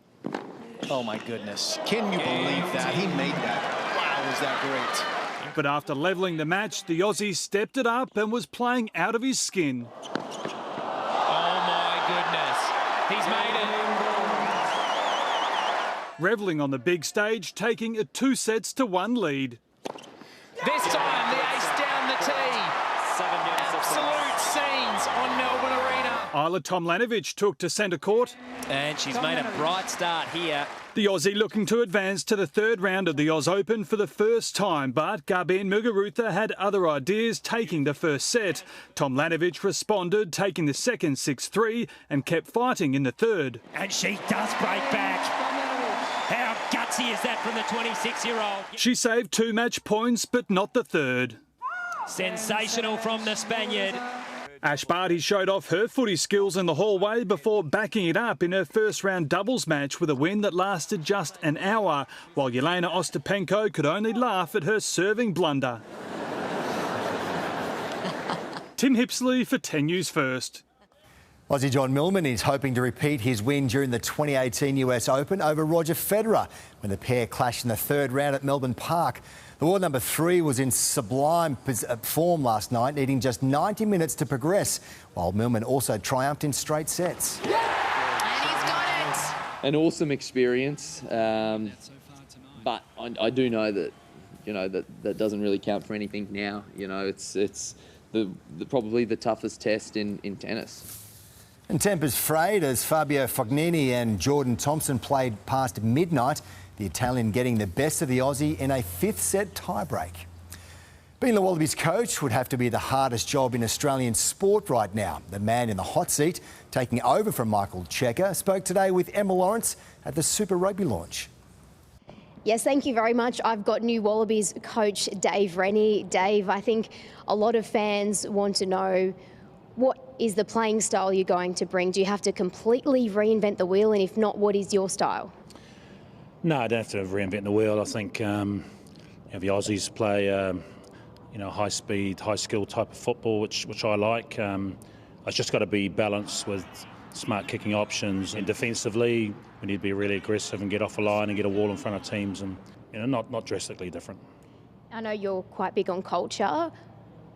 Oh my goodness. Can you believe that? He made that. Wow, was that great. But after levelling the match, the Aussie stepped it up and was playing out of his skin. Oh my goodness. He's made it. Revelling on the big stage, taking a 2-1 lead. This time, the ace down the tee. Absolute scenes on Melbourne Arena. Anja Tomljanovic took to centre court. And she's made a bright start here. The Aussie looking to advance to the third round of the Oz Open for the first time, but Garbine Muguruza had other ideas, taking the first set. Tomljanovic responded, taking the second 6-3 and kept fighting in the third. And she does break back. How gutsy is that from the 26-year-old? She saved 2 match points, but not the third. Sensational from the Spaniard. Ash Barty showed off her footy skills in the hallway before backing it up in her first round doubles match with a win that lasted just an hour, while Yelena Ostapenko could only laugh at her serving blunder. Tim Hipsley for 10 News First. Aussie John Millman is hoping to repeat his win during the 2018 US Open over Roger Federer when the pair clashed in the third round at Melbourne Park. The world number 3 was in sublime form last night, needing just 90 minutes to progress, while Millman also triumphed in straight sets. And he's got it. An awesome experience, but I do know that, that doesn't really count for anything now. It's probably the toughest test in tennis. And tempers frayed as Fabio Fognini and Jordan Thompson played past midnight, the Italian getting the best of the Aussie in a fifth-set tiebreak. Being the Wallabies coach would have to be the hardest job in Australian sport right now. The man in the hot seat, taking over from Michael Checker, spoke today with Emma Lawrence at the Super Rugby launch. Yes, thank you very much. I've got new Wallabies coach Dave Rennie. Dave, I think a lot of fans want to know, what is the playing style you're going to bring? Do you have to completely reinvent the wheel? And if not, what is your style? No, I don't have to reinvent the wheel. I think the Aussies play high speed, high skill type of football, which I like. It's just got to be balanced with smart kicking options. And defensively, we need to be really aggressive and get off a line and get a wall in front of teams, and not drastically different. I know you're quite big on culture.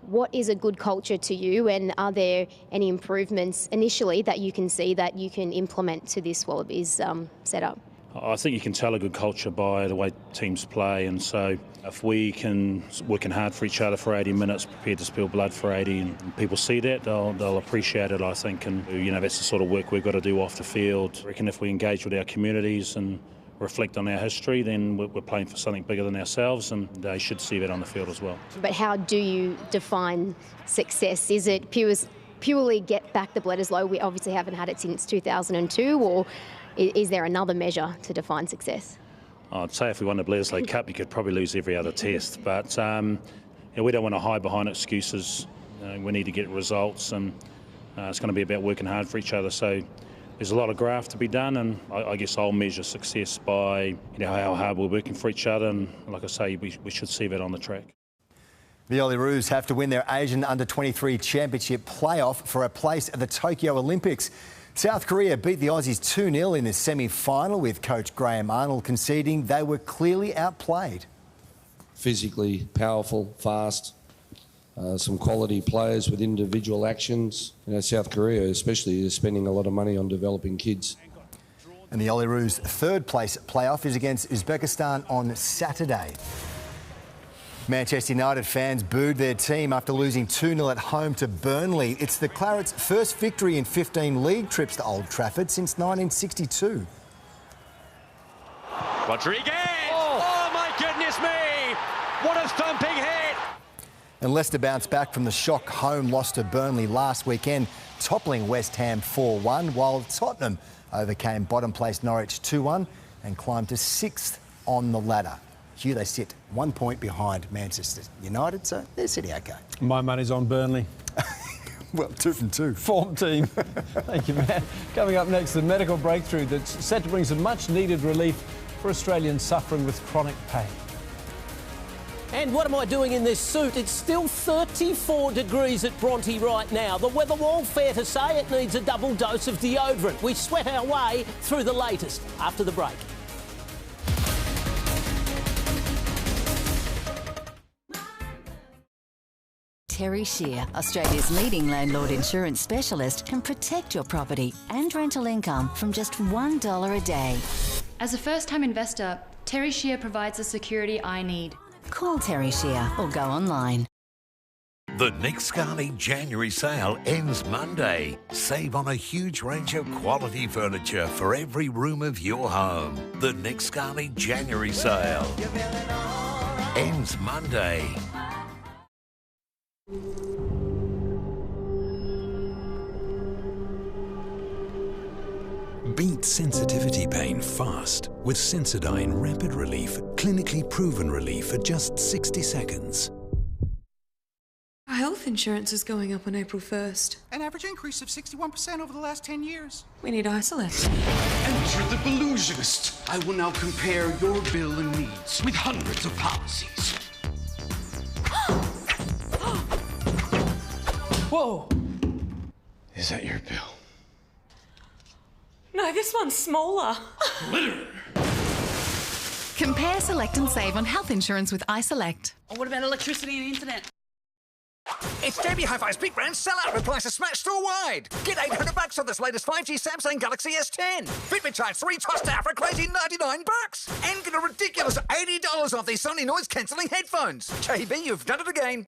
What is a good culture to you, and are there any improvements initially that you can see that you can implement to this Wallabies setup? I think you can tell a good culture by the way teams play, and so if we can working hard for each other for 80 minutes, prepared to spill blood for 80, and people see that, they'll appreciate it, I think, and that's the sort of work we've got to do off the field. I reckon if we engage with our communities and reflect on our history, then we're playing for something bigger than ourselves, and they should see that on the field as well. But how do you define success? Is it purely get back the Bledisloe? We obviously haven't had it since 2002, or is there another measure to define success? I'd say if we won the Bledisloe Cup, you could probably lose every other test, but we don't want to hide behind excuses. We need to get results, and it's going to be about working hard for each other. So there's a lot of graft to be done, and I guess I'll measure success by how hard we're working for each other, and like I say, we should see that on the track. The Olyroos have to win their Asian Under-23 Championship playoff for a place at the Tokyo Olympics. South Korea beat the Aussies 2-0 in the semi-final, with coach Graham Arnold conceding they were clearly outplayed. Physically powerful, fast, some quality players with individual actions. South Korea especially is spending a lot of money on developing kids. And the Olyroos' third place playoff is against Uzbekistan on Saturday. Manchester United fans booed their team after losing 2-0 at home to Burnley. It's the Clarets' first victory in 15 league trips to Old Trafford since 1962. Rodriguez! Oh my goodness me! What a thumping hit! And Leicester bounced back from the shock home loss to Burnley last weekend, toppling West Ham 4-1, while Tottenham overcame bottom-placed Norwich 2-1 and climbed to 6th on the ladder. Hugh, they sit 1 point behind Manchester United, so they're sitting OK. My money's on Burnley. Well, 2 from 2. Form team. Thank you, Matt. Coming up next, the medical breakthrough that's set to bring some much-needed relief for Australians suffering with chronic pain. And what am I doing in this suit? It's still 34 degrees at Bronte right now. The weather wall, fair to say, it needs a double dose of deodorant. We sweat our way through the latest after the break. Terry Shear, Australia's leading landlord insurance specialist, can protect your property and rental income from just $1 a day. As a first-time investor, Terry Shear provides the security I need. Call Terry Shear or go online. The Nick Scali January sale ends Monday. Save on a huge range of quality furniture for every room of your home. The Nick Scali January sale ends Monday. Beat sensitivity pain fast with Sensodyne Rapid Relief, clinically proven relief for just 60 seconds. health insurance is going up on April 1st. An average increase of 61% over the last 10 years. We need Isolect. Enter the Belusionist. I will now compare your bill and needs with hundreds of policies. Whoa! Is that your bill? No, this one's smaller. Litter! Compare, select and save on health insurance with iSelect. What about electricity and internet? It's JB Hi-Fi's big brand sellout with prices smashed store-wide. Get $800 on this latest 5G Samsung Galaxy S10. Fitbit charge 3 twice now for a crazy $99. And get a ridiculous $80 off these Sony noise-cancelling headphones. JB, you've done it again.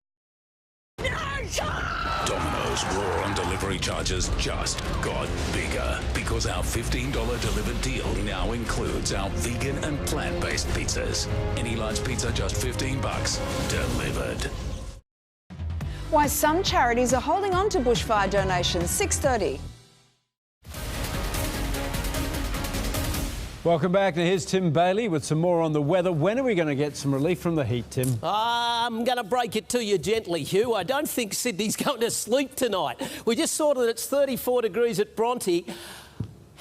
Domino's war on delivery charges just got bigger because our $15 delivered deal now includes our vegan and plant-based pizzas. Any large pizza, just $15 delivered. Why some charities are holding on to bushfire donations. 6:30. Welcome back. Now here's Tim Bailey with some more on the weather. When are we going to get some relief from the heat, Tim? I'm going to break it to you gently, Hugh. I don't think Sydney's going to sleep tonight. We just saw that it's 34 degrees at Bronte.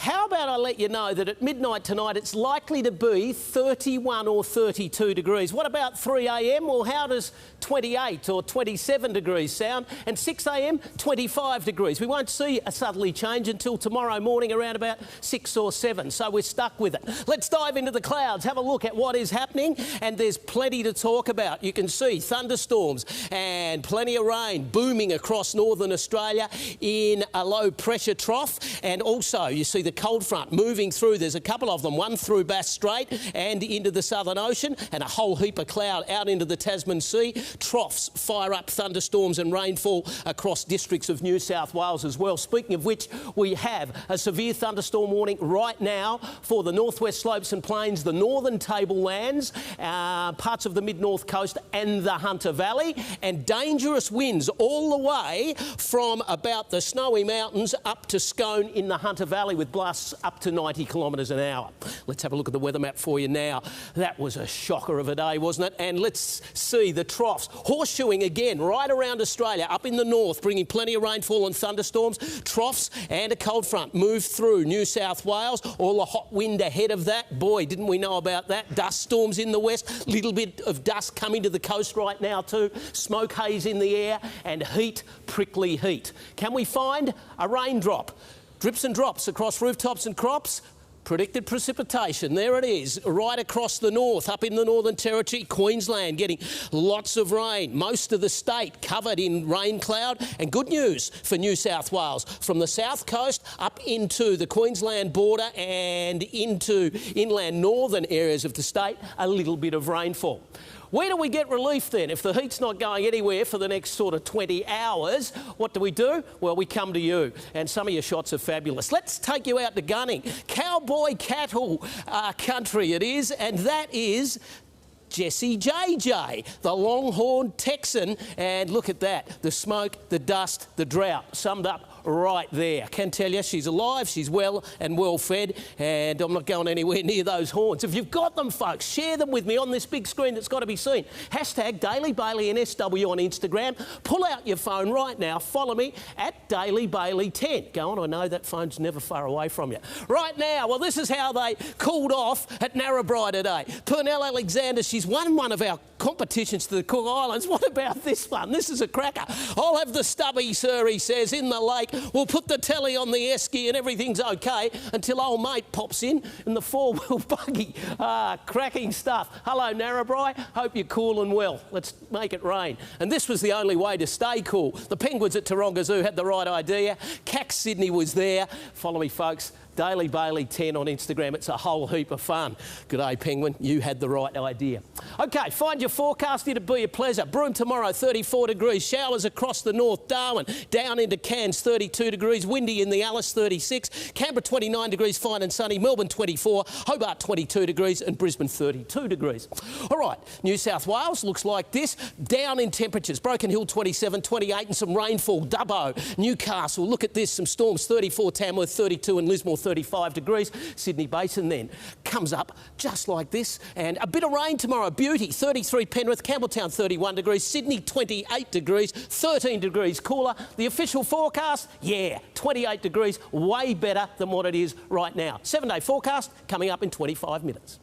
How about I let you know that at midnight tonight it's likely to be 31 or 32 degrees. What about 3 a.m? Well, how does 28 or 27 degrees sound? And 6 a.m, 25 degrees. We won't see a southerly change until tomorrow morning around about 6 or 7, so we're stuck with it. Let's dive into the clouds, have a look at what is happening, and there's plenty to talk about. You can see thunderstorms and plenty of rain booming across northern Australia in a low pressure trough, and also you see the cold front moving through. There's a couple of them, one through Bass Strait and into the Southern Ocean, and a whole heap of cloud out into the Tasman Sea. Troughs fire up thunderstorms and rainfall across districts of New South Wales as well. Speaking of which, we have a severe thunderstorm warning right now for the northwest slopes and plains, the northern tablelands, parts of the mid-north coast and the Hunter Valley, and dangerous winds all the way from about the Snowy Mountains up to Scone in the Hunter Valley with blasts up to 90 kilometres an hour. Let's have a look at the weather map for you now. That was a shocker of a day, wasn't it? And let's see the troughs. Horseshoeing again right around Australia, up in the north, bringing plenty of rainfall and thunderstorms. Troughs and a cold front move through New South Wales. All the hot wind ahead of that. Boy, didn't we know about that. Dust storms in the west. Little bit of dust coming to the coast right now too. Smoke haze in the air and heat, prickly heat. Can we find a raindrop? Drips and drops across rooftops and crops. Predicted precipitation, there it is, right across the north, up in the Northern Territory, Queensland getting lots of rain. Most of the state covered in rain cloud, and good news for New South Wales. From the south coast up into the Queensland border and into inland northern areas of the state, a little bit of rainfall. Where do we get relief then? If the heat's not going anywhere for the next sort of 20 hours, what do? Well, we come to you, and some of your shots are fabulous. Let's take you out to Gunning. Cowboy cattle country it is, and that is Jessie JJ, the Longhorn Texan, and look at that, the smoke, the dust, the drought, summed up right there. I can tell you she's alive, she's well and well fed, and I'm not going anywhere near those horns. If you've got them, folks, share them with me on this big screen that's got to be seen. Hashtag Daily Bailey and SW on Instagram. Pull out your phone right now, follow me at Daily Bailey 10. Go on, I know that phone's never far away from you. Right now, well, this is how they cooled off at Narrabri today. Pernell Alexander, she's won one of our competitions to the Cook Islands. What about this one? This is a cracker. I'll have the stubby, sir, he says, in the lake. We'll put the telly on the esky and everything's okay until old mate pops in the four-wheel buggy. Cracking stuff. Hello, Narrabri. Hope you're cool and well. Let's make it rain. And this was the only way to stay cool. The Penguins at Taronga Zoo had the right idea. CAC Sydney was there. Follow me, folks. Daily Bailey 10 on Instagram. It's a whole heap of fun. G'day, Penguin. You had the right idea. OK, find your forecast. It'll be a pleasure. Broome tomorrow, 34 degrees. Showers across the north. Darwin down into Cairns, 32 degrees. Windy in the Alice, 36. Canberra, 29 degrees, fine and sunny. Melbourne, 24. Hobart, 22 degrees. And Brisbane, 32 degrees. All right, New South Wales looks like this. Down in temperatures. Broken Hill, 27, 28, and some rainfall. Dubbo, Newcastle. Look at this. Some storms, 34. Tamworth, 32. And Lismore, 35 degrees. Sydney Basin then comes up just like this. And a bit of rain tomorrow. Beauty, 33 Penrith, Campbelltown 31 degrees, Sydney 28 degrees, 13 degrees cooler. The official forecast, yeah, 28 degrees, way better than what it is right now. 7-day forecast coming up in 25 minutes.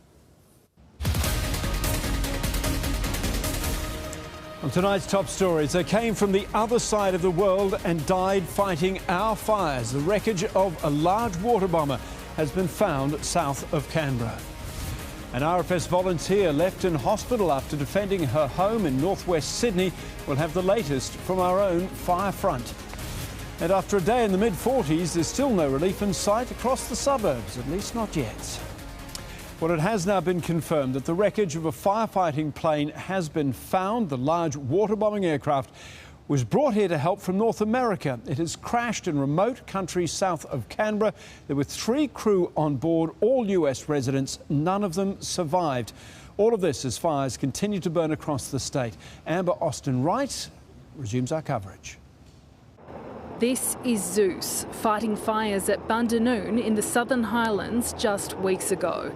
On tonight's top stories, they came from the other side of the world and died fighting our fires. The wreckage of a large water bomber has been found south of Canberra. An RFS volunteer left in hospital after defending her home in northwest Sydney. We'll have the latest from our own fire front. And after a day in the mid-40s, there's still no relief in sight across the suburbs, at least not yet. Well, it has now been confirmed that the wreckage of a firefighting plane has been found. The large water-bombing aircraft was brought here to help from North America. It has crashed in remote country south of Canberra. There were 3 crew on board, all US residents. None of them survived. All of this as fires continue to burn across the state. Amber Austin-Wright resumes our coverage. This is Zeus, fighting fires at Bundanoon in the Southern Highlands just weeks ago.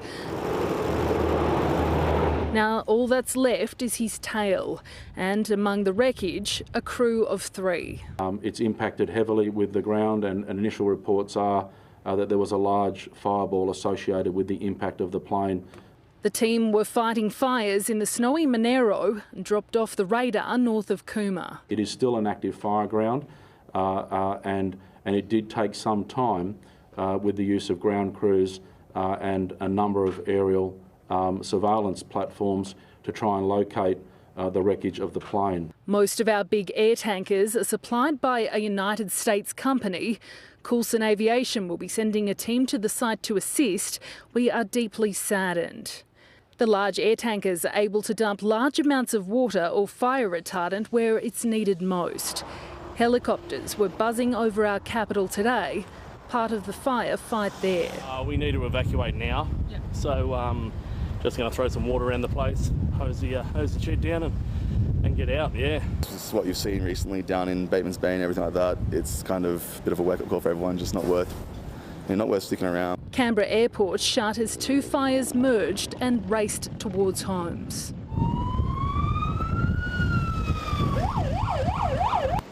Now all that's left is his tail, and among the wreckage, a crew of 3. It's impacted heavily with the ground, and initial reports are that there was a large fireball associated with the impact of the plane. The team were fighting fires in the snowy Monero and dropped off the radar north of Cooma. It is still an active fire ground. And it did take some time with the use of ground crews and a number of aerial surveillance platforms to try and locate the wreckage of the plane. Most of our big air tankers are supplied by a United States company. Coulson Aviation will be sending a team to the site to assist. We are deeply saddened. The large air tankers are able to dump large amounts of water or fire retardant where it's needed most. Helicopters were buzzing over our capital today, part of the fight there. We need to evacuate now, so just going to throw some water around the place, hose the chute down and get out, yeah. This is what you've seen recently down in Bateman's Bay and everything like that. It's kind of a bit of a wake-up call for everyone, just not worth sticking around. Canberra Airport shut as 2 fires merged and raced towards homes.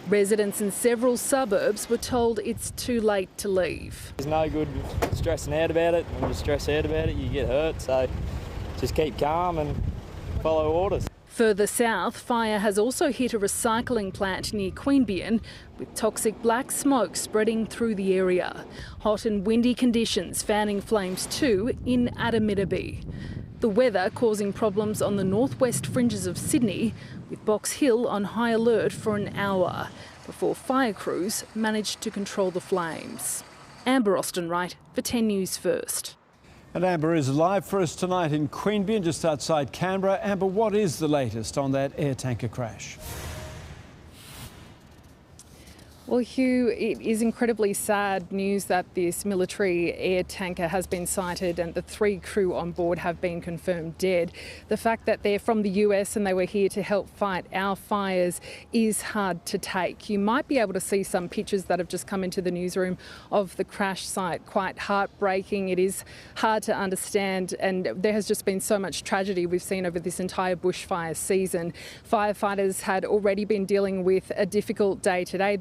Residents in several suburbs were told it's too late to leave. There's no good stressing out about it. When you stress out about it, you get hurt. So just keep calm and follow orders. Further south, fire has also hit a recycling plant near Queanbeyan, with toxic black smoke spreading through the area. Hot and windy conditions fanning flames too in Adamittaby. The weather causing problems on the northwest fringes of Sydney, with Box Hill on high alert for an hour before fire crews managed to control the flames. Amber Austin-Wright for 10 News First. And Amber is live for us tonight in Queanbeyan, just outside Canberra. Amber, what is the latest on that air tanker crash? Well, Hugh, it is incredibly sad news that this military air tanker has been sighted and the 3 crew on board have been confirmed dead. The fact that they're from the US and they were here to help fight our fires is hard to take. You might be able to see some pictures that have just come into the newsroom of the crash site. Quite heartbreaking. It is hard to understand, and there has just been so much tragedy we've seen over this entire bushfire season. Firefighters had already been dealing with a difficult day today.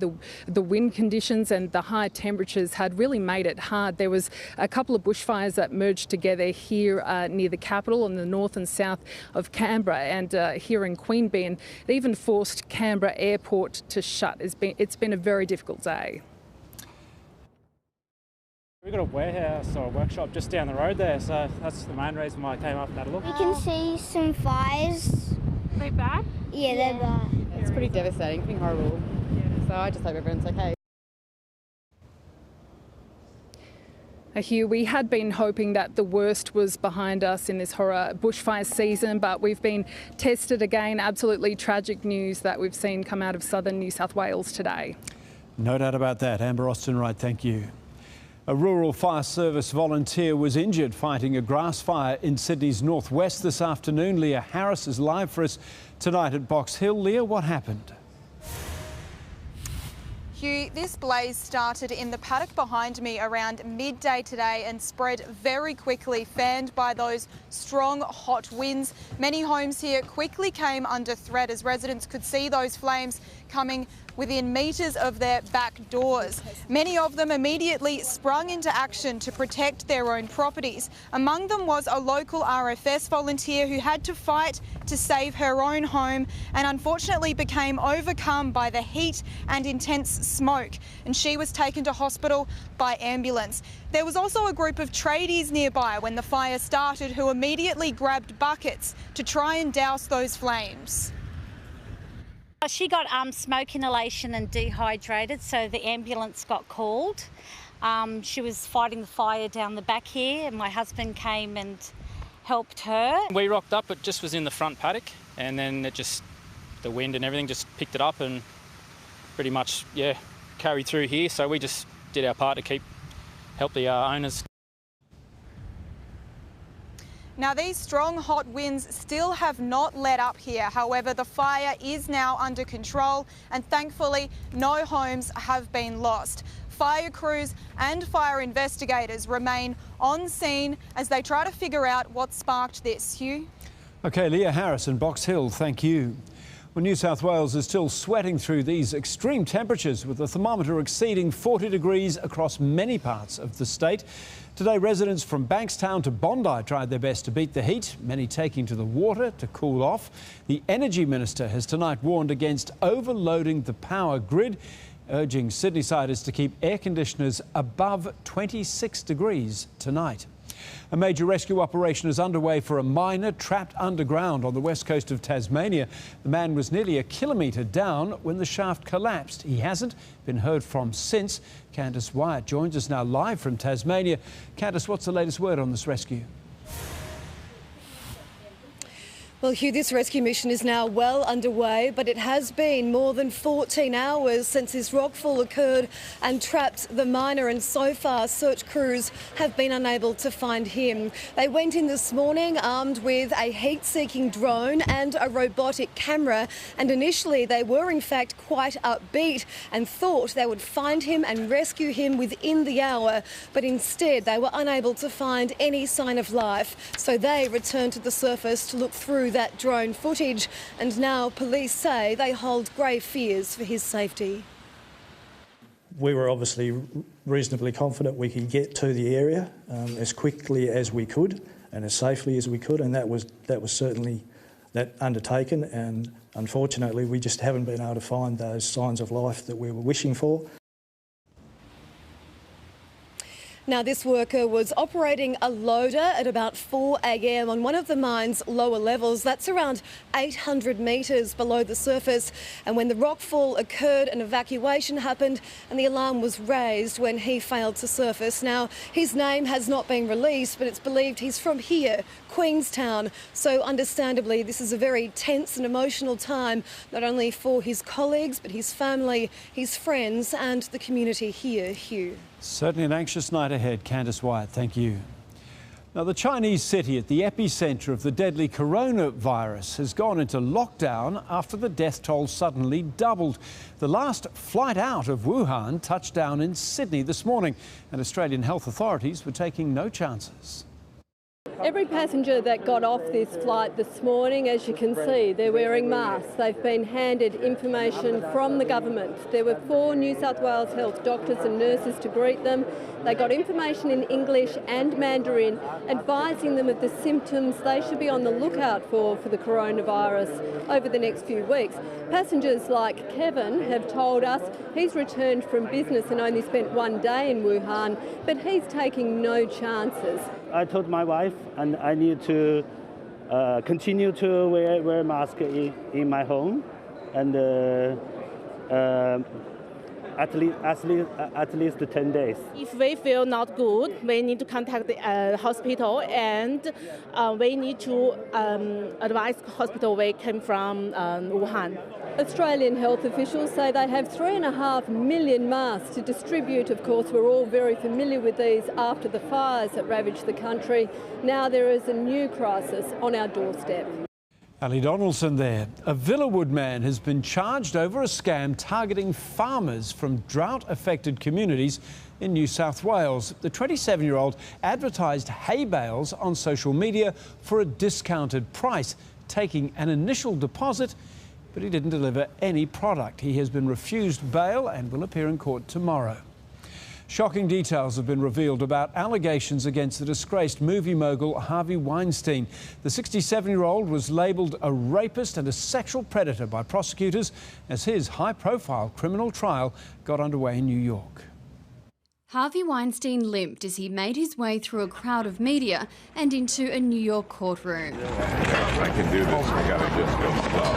The wind conditions and the high temperatures had really made it hard. There was a couple of bushfires that merged together here near the capital in the north and south of Canberra, and here in Queanbeyan. It even forced Canberra Airport to shut. It's been a very difficult day. We've got a warehouse or a workshop just down the road there, so that's the main reason why I came up and had a look. We can see some fires. Are they bad? Yeah, they're bad. It's pretty devastating, pretty horrible. So I just hope everyone's okay. Hugh, we had been hoping that the worst was behind us in this horror bushfire season, but we've been tested again. Absolutely tragic news that we've seen come out of southern New South Wales today. No doubt about that. Amber Austin-Wright, thank you. A rural fire service volunteer was injured fighting a grass fire in Sydney's northwest this afternoon. Leah Harris is live for us tonight at Box Hill. Leah, what happened? Hugh, this blaze started in the paddock behind me around midday today and spread very quickly, fanned by those strong, hot winds. Many homes here quickly came under threat as residents could see those flames coming within metres of their back doors. Many of them immediately sprung into action to protect their own properties. Among them was a local RFS volunteer who had to fight to save her own home and unfortunately became overcome by the heat and intense smoke, and she was taken to hospital by ambulance. There was also a group of tradies nearby when the fire started who immediately grabbed buckets to try and douse those flames. She got smoke inhalation and dehydrated, so the ambulance got called. She was fighting the fire down the back here, and my husband came and helped her. We rocked up, it just was in the front paddock, and then the wind and everything just picked it up and pretty much, carried through here. So we just did our part to help the owners. Now, these strong, hot winds still have not let up here. However, the fire is now under control and thankfully no homes have been lost. Fire crews and fire investigators remain on scene as they try to figure out what sparked this. Hugh? OK, Leah Harris in Box Hill, thank you. Well, New South Wales is still sweating through these extreme temperatures with the thermometer exceeding 40 degrees across many parts of the state. Today, residents from Bankstown to Bondi tried their best to beat the heat, many taking to the water to cool off. The Energy Minister has tonight warned against overloading the power grid, urging Sydney-siders to keep air conditioners above 26 degrees tonight. A major rescue operation is underway for a miner trapped underground on the west coast of Tasmania. The man was nearly a kilometre down when the shaft collapsed. He hasn't been heard from since. Candice Wyatt joins us now live from Tasmania. Candice, what's the latest word on this rescue? Well, Hugh, this rescue mission is now well underway, but it has been more than 14 hours since this rockfall occurred and trapped the miner, and so far search crews have been unable to find him. They went in this morning armed with a heat-seeking drone and a robotic camera, and initially they were in fact quite upbeat and thought they would find him and rescue him within the hour, but instead they were unable to find any sign of life. So they returned to the surface to look through that drone footage, and now police say they hold grave fears for his safety. We were obviously reasonably confident we could get to the area as quickly as we could and as safely as we could, and that was certainly that undertaken, and unfortunately we just haven't been able to find those signs of life that we were wishing for. Now, this worker was operating a loader at about 4 a.m. on one of the mine's lower levels. That's around 800 metres below the surface. And when the rockfall occurred, an evacuation happened and the alarm was raised when he failed to surface. Now, his name has not been released, but it's believed he's from here, Queenstown. So understandably, this is a very tense and emotional time, not only for his colleagues, but his family, his friends and the community here. Hugh. Certainly an anxious night ahead. Candice Wyatt, thank you. Now, the Chinese city at the epicentre of the deadly coronavirus has gone into lockdown after the death toll suddenly doubled. The last flight out of Wuhan touched down in Sydney this morning, and Australian health authorities were taking no chances. Every passenger that got off this flight this morning, as you can see, they're wearing masks. They've been handed information from the government. There were 4 New South Wales health doctors and nurses to greet them. They got information in English and Mandarin, advising them of the symptoms they should be on the lookout for the coronavirus over the next few weeks. Passengers like Kevin have told us he's returned from business and only spent 1 day in Wuhan, but he's taking no chances. I told my wife and I need to continue to wear a mask in my home, and at least 10 days. If we feel not good, we need to contact the hospital, and we need to advise the hospital we came from Wuhan. Australian health officials say they have 3.5 million masks to distribute. Of course, we're all very familiar with these after the fires that ravaged the country. Now there is a new crisis on our doorstep. Ali Donaldson there. A Villawood man has been charged over a scam targeting farmers from drought-affected communities in New South Wales. The 27-year-old advertised hay bales on social media for a discounted price, taking an initial deposit, but he didn't deliver any product. He has been refused bail and will appear in court tomorrow. Shocking details have been revealed about allegations against the disgraced movie mogul Harvey Weinstein. The 67-year-old was labelled a rapist and a sexual predator by prosecutors as his high-profile criminal trial got underway in New York. Harvey Weinstein limped as he made his way through a crowd of media and into a New York courtroom. I can do this, I gotta just go slow.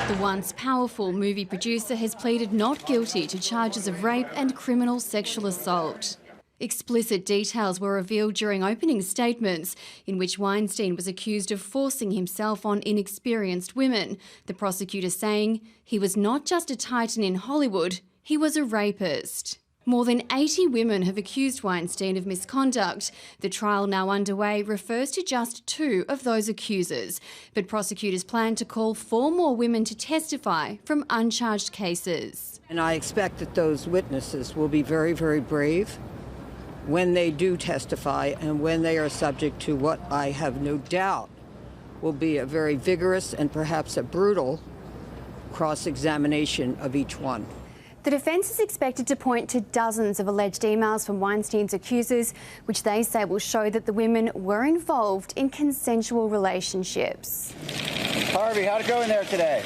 The once powerful movie producer has pleaded not guilty to charges of rape and criminal sexual assault. Explicit details were revealed during opening statements in which Weinstein was accused of forcing himself on inexperienced women, the prosecutor saying he was not just a titan in Hollywood, he was a rapist. More than 80 women have accused Weinstein of misconduct. The trial now underway refers to just 2 of those accusers, but prosecutors plan to call 4 more women to testify from uncharged cases. And I expect that those witnesses will be very, very brave when they do testify and when they are subject to what I have no doubt will be a very vigorous and perhaps a brutal cross-examination of each one. The defence is expected to point to dozens of alleged emails from Weinstein's accusers, which they say will show that the women were involved in consensual relationships. Harvey, how'd it go in there today?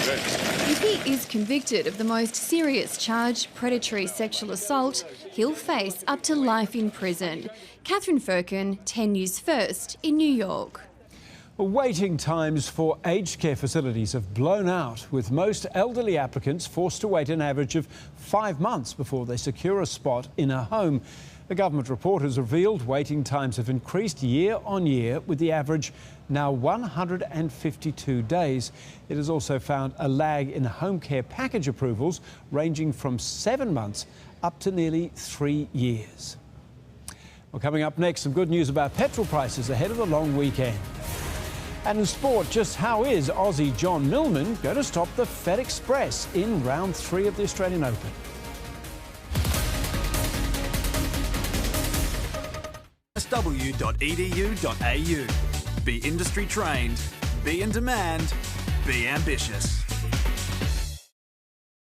Good. If he is convicted of the most serious charge, predatory sexual assault, he'll face up to life in prison. Catherine Firkin, 10 News First in New York. Waiting times for aged care facilities have blown out, with most elderly applicants forced to wait an average of 5 months before they secure a spot in a home. A government report has revealed waiting times have increased year on year, with the average now 152 days. It has also found a lag in home care package approvals, ranging from 7 months up to nearly 3 years. Well, coming up next, some good news about petrol prices ahead of the long weekend. And in sport, just how is Aussie John Millman going to stop the Fed Express in round 3 of the Australian Open? sw.edu.au. Be industry trained, be in demand, be ambitious.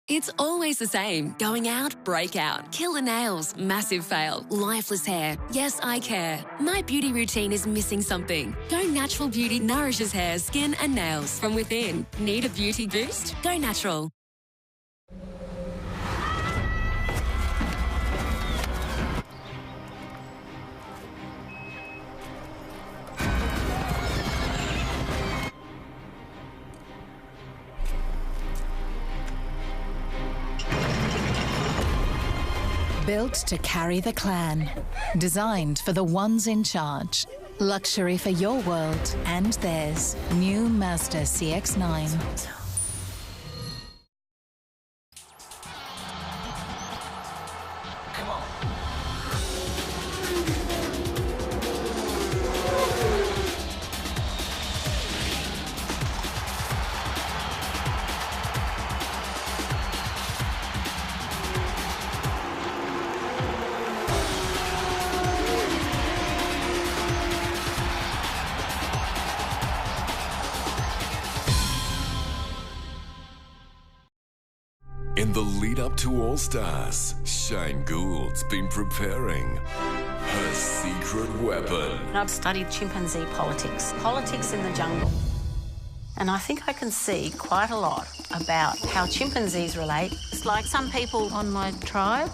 It's always the same. Going out, breakout, killer nails, massive fail, lifeless hair. Yes, I care. My beauty routine is missing something. Go Natural Beauty nourishes hair, skin and nails from within. Need a beauty boost? Go natural. Built to carry the clan. Designed for the ones in charge. Luxury for your world and theirs. New Mazda CX-9. In the lead up to All Stars, Shane Gould's been preparing her secret weapon. I've studied chimpanzee politics in the jungle. And I think I can see quite a lot about how chimpanzees relate. It's like some people on my tribe.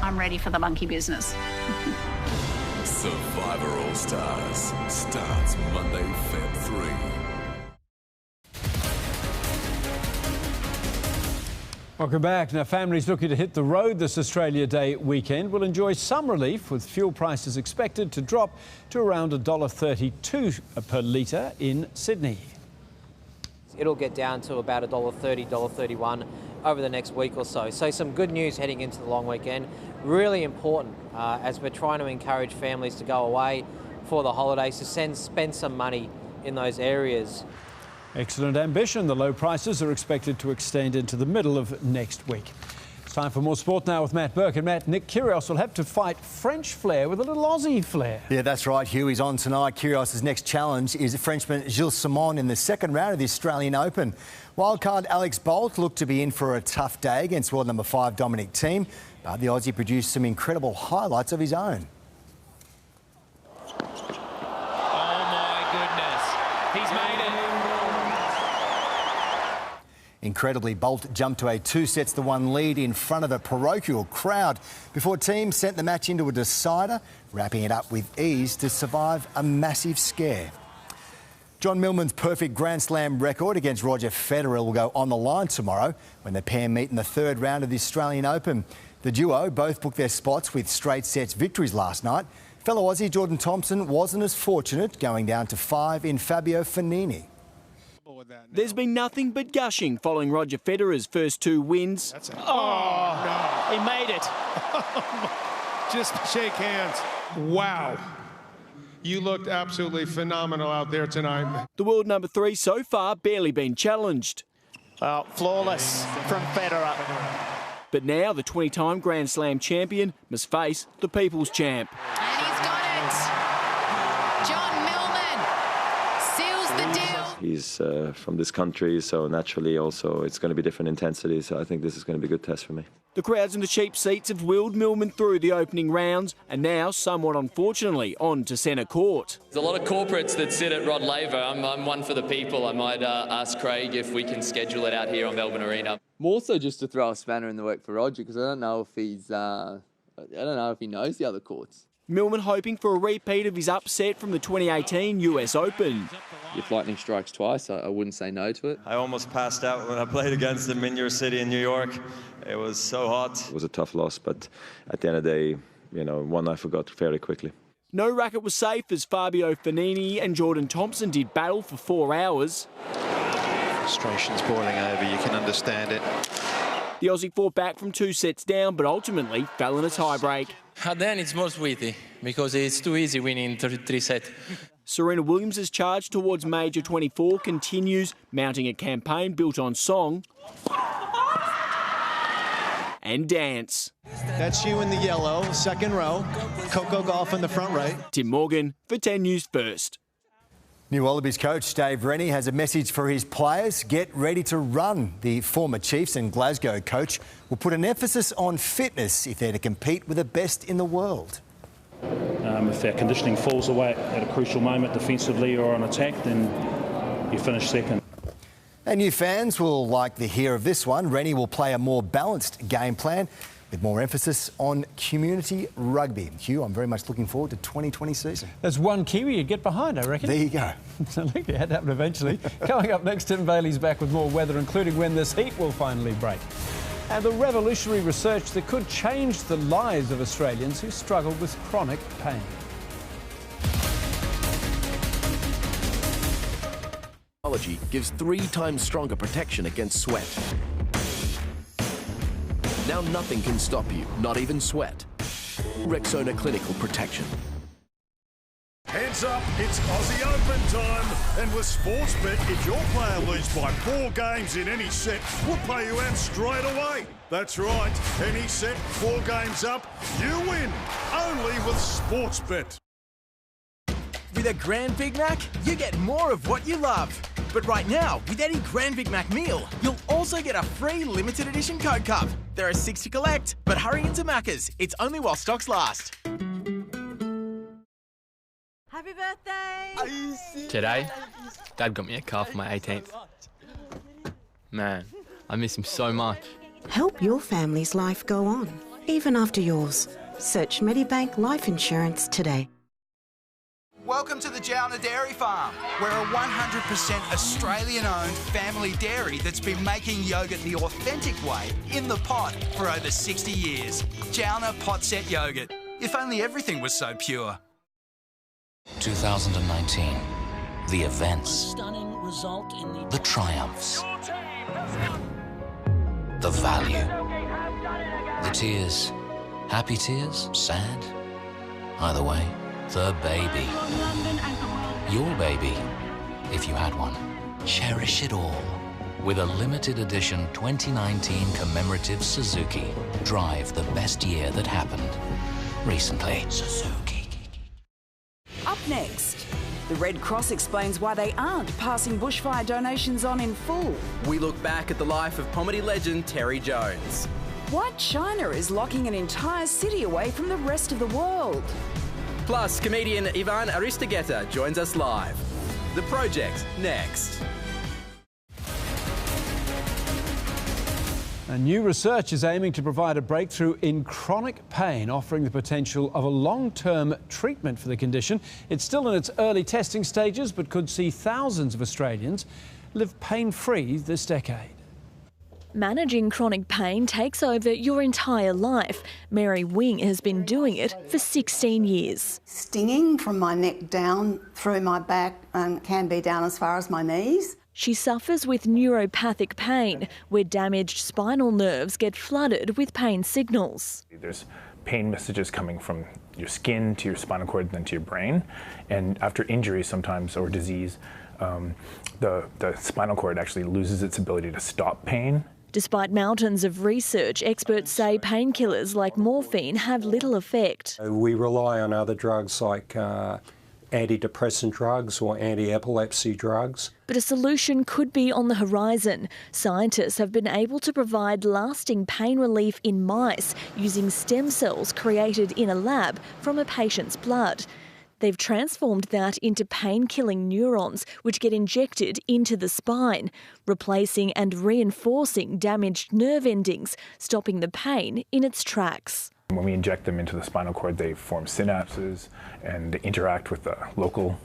I'm ready for the monkey business. Survivor All Stars starts Monday, Feb 3. Welcome back. Now, families looking to hit the road this Australia Day weekend will enjoy some relief, with fuel prices expected to drop to around $1.32 per litre in Sydney. It'll get down to about $1.30, $1.31 over the next week or so. So some good news heading into the long weekend. Really important as we're trying to encourage families to go away for the holidays to spend some money in those areas. Excellent ambition. The low prices are expected to extend into the middle of next week. It's time for more sport now with Matt Burke. And Matt, Nick Kyrgios will have to fight French flair with a little Aussie flair. Yeah, that's right, Hugh. He's on tonight. Kyrgios' next challenge is Frenchman Gilles Simon in the second round of the Australian Open. Wildcard Alex Bolt looked to be in for a tough day against world number 5 Dominic Thiem, but the Aussie produced some incredible highlights of his own. Incredibly, Bolt jumped to a 2-1 lead in front of a parochial crowd before Thiem sent the match into a decider, wrapping it up with ease to survive a massive scare. John Millman's perfect Grand Slam record against Roger Federer will go on the line tomorrow when the pair meet in the third round of the Australian Open. The duo both booked their spots with straight sets victories last night. Fellow Aussie Jordan Thompson wasn't as fortunate, going down to 5 in Fabio Fognini. There's been nothing but gushing following Roger Federer's first 2 wins. No. He made it. Just shake hands. Wow. You looked absolutely phenomenal out there tonight. The world number 3 so far barely been challenged. Well, flawless from Federer. But now the 20-time Grand Slam champion must face the people's champ. And he's got it. John Millman seals the deal. He's from this country, so naturally also it's going to be different intensity, so I think this is going to be a good test for me. The crowds in the cheap seats have wheeled Millman through the opening rounds and now, somewhat unfortunately, on to centre court. There's a lot of corporates that sit at Rod Laver. I'm one for the people. I might ask Craig if we can schedule it out here on Melbourne Arena. More so just to throw a spanner in the work for Roger, because I don't know if he's, I don't know if he knows the other courts. Millman hoping for a repeat of his upset from the 2018 US Open. If lightning strikes twice, I wouldn't say no to it. I almost passed out when I played against him in your city in New York. It was so hot. It was a tough loss, but at the end of the day, you know, one I forgot fairly quickly. No racket was safe as Fabio Fognini and Jordan Thompson did battle for 4 hours. Frustration's boiling over, you can understand it. The Aussie fought back from 2 sets down, but ultimately fell in a tiebreak. Then it's more sweetie, because it's too easy winning 3 sets. Serena Williams' charge towards Major 24 continues, mounting a campaign built on song and dance. That's you in the yellow, second row. Coco Golf in the front right. Tim Morgan for 10 News First. New Wallabies coach Dave Rennie has a message for his players. Get ready to run. The former Chiefs and Glasgow coach will put an emphasis on fitness if they're to compete with the best in the world. If our conditioning falls away at a crucial moment defensively or on attack, then you finish second. And new fans will like the hear of this one. Rennie will play a more balanced game plan with more emphasis on community rugby. Hugh, I'm very much looking forward to 2020 season. There's one Kiwi you'd get behind, I reckon. There you go. So I think it had to happen eventually. Coming up next, Tim Bailey's back with more weather, including when this heat will finally break. And the revolutionary research that could change the lives of Australians who struggle with chronic pain. Technology gives 3 times stronger protection against sweat. Now nothing can stop you, not even sweat. Rexona Clinical Protection. Heads up, it's Aussie Open time. And with Sportsbet, if your player leads by 4 games in any set, we'll pay you out straight away. That's right, any set, 4 games up, you win. Only with Sportsbet. With a Grand Big Mac, you get more of what you love. But right now, with any Grand Big Mac meal, you'll also get a free limited edition Coke Cup. There are 6 to collect, but hurry into Macca's. It's only while stocks last. Happy birthday! Today, Dad got me a car for my 18th. Man, I miss him so much. Help your family's life go on, even after yours. Search Medibank Life Insurance today. Welcome to the Jalna Dairy Farm. We're a 100% Australian-owned family dairy that's been making yoghurt the authentic way, in the pot, for over 60 years. Jalna Pot-Set Yoghurt. If only everything was so pure. 2019. The events. The triumphs. The value. The tears. Happy tears? Sad? Either way, The baby. Your baby, if you had one. Cherish it all. With a limited edition 2019 commemorative Suzuki. Drive the best year that happened. Recently. Suzuki. Up next, the Red Cross explains why they aren't passing bushfire donations on in full. We look back at the life of comedy legend Terry Jones. Why China is locking an entire city away from the rest of the world. Plus, comedian Ivan Aristogeta joins us live. The Project, next. And new research is aiming to provide a breakthrough in chronic pain, offering the potential of a long-term treatment for the condition. It's still in its early testing stages, but could see thousands of Australians live pain-free this decade. Managing chronic pain takes over your entire life. Mary Wing has been doing it for 16 years. Stinging from my neck down through my back and can be down as far as my knees. She suffers with neuropathic pain, where damaged spinal nerves get flooded with pain signals. There's pain messages coming from your skin to your spinal cord, then to your brain. And after injury sometimes, or disease, the spinal cord actually loses its ability to stop pain. Despite mountains of research, experts say painkillers like morphine have little effect. We rely on other drugs like antidepressant drugs or anti-epilepsy drugs. But a solution could be on the horizon. Scientists have been able to provide lasting pain relief in mice using stem cells created in a lab from a patient's blood. They've transformed that into pain-killing neurons, which get injected into the spine, replacing and reinforcing damaged nerve endings, stopping the pain in its tracks. When we inject them into the spinal cord, they form synapses and they interact with the local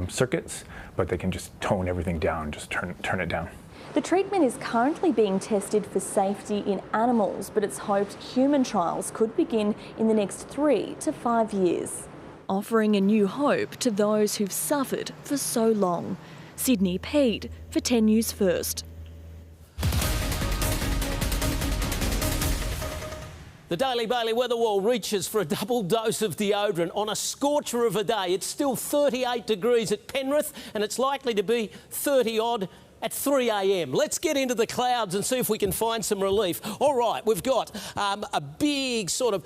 circuits, but they can just tone everything down, just turn it down. The treatment is currently being tested for safety in animals, but it's hoped human trials could begin in the next 3 to 5 years. Offering a new hope to those who've suffered for so long. Sydney Pede for 10 News First. The Daily Bailey weather wall reaches for a double dose of deodorant on a scorcher of a day. It's still 38 degrees at Penrith and it's likely to be 30-odd at 3 a.m. Let's get into the clouds and see if we can find some relief. All right, we've got a big sort of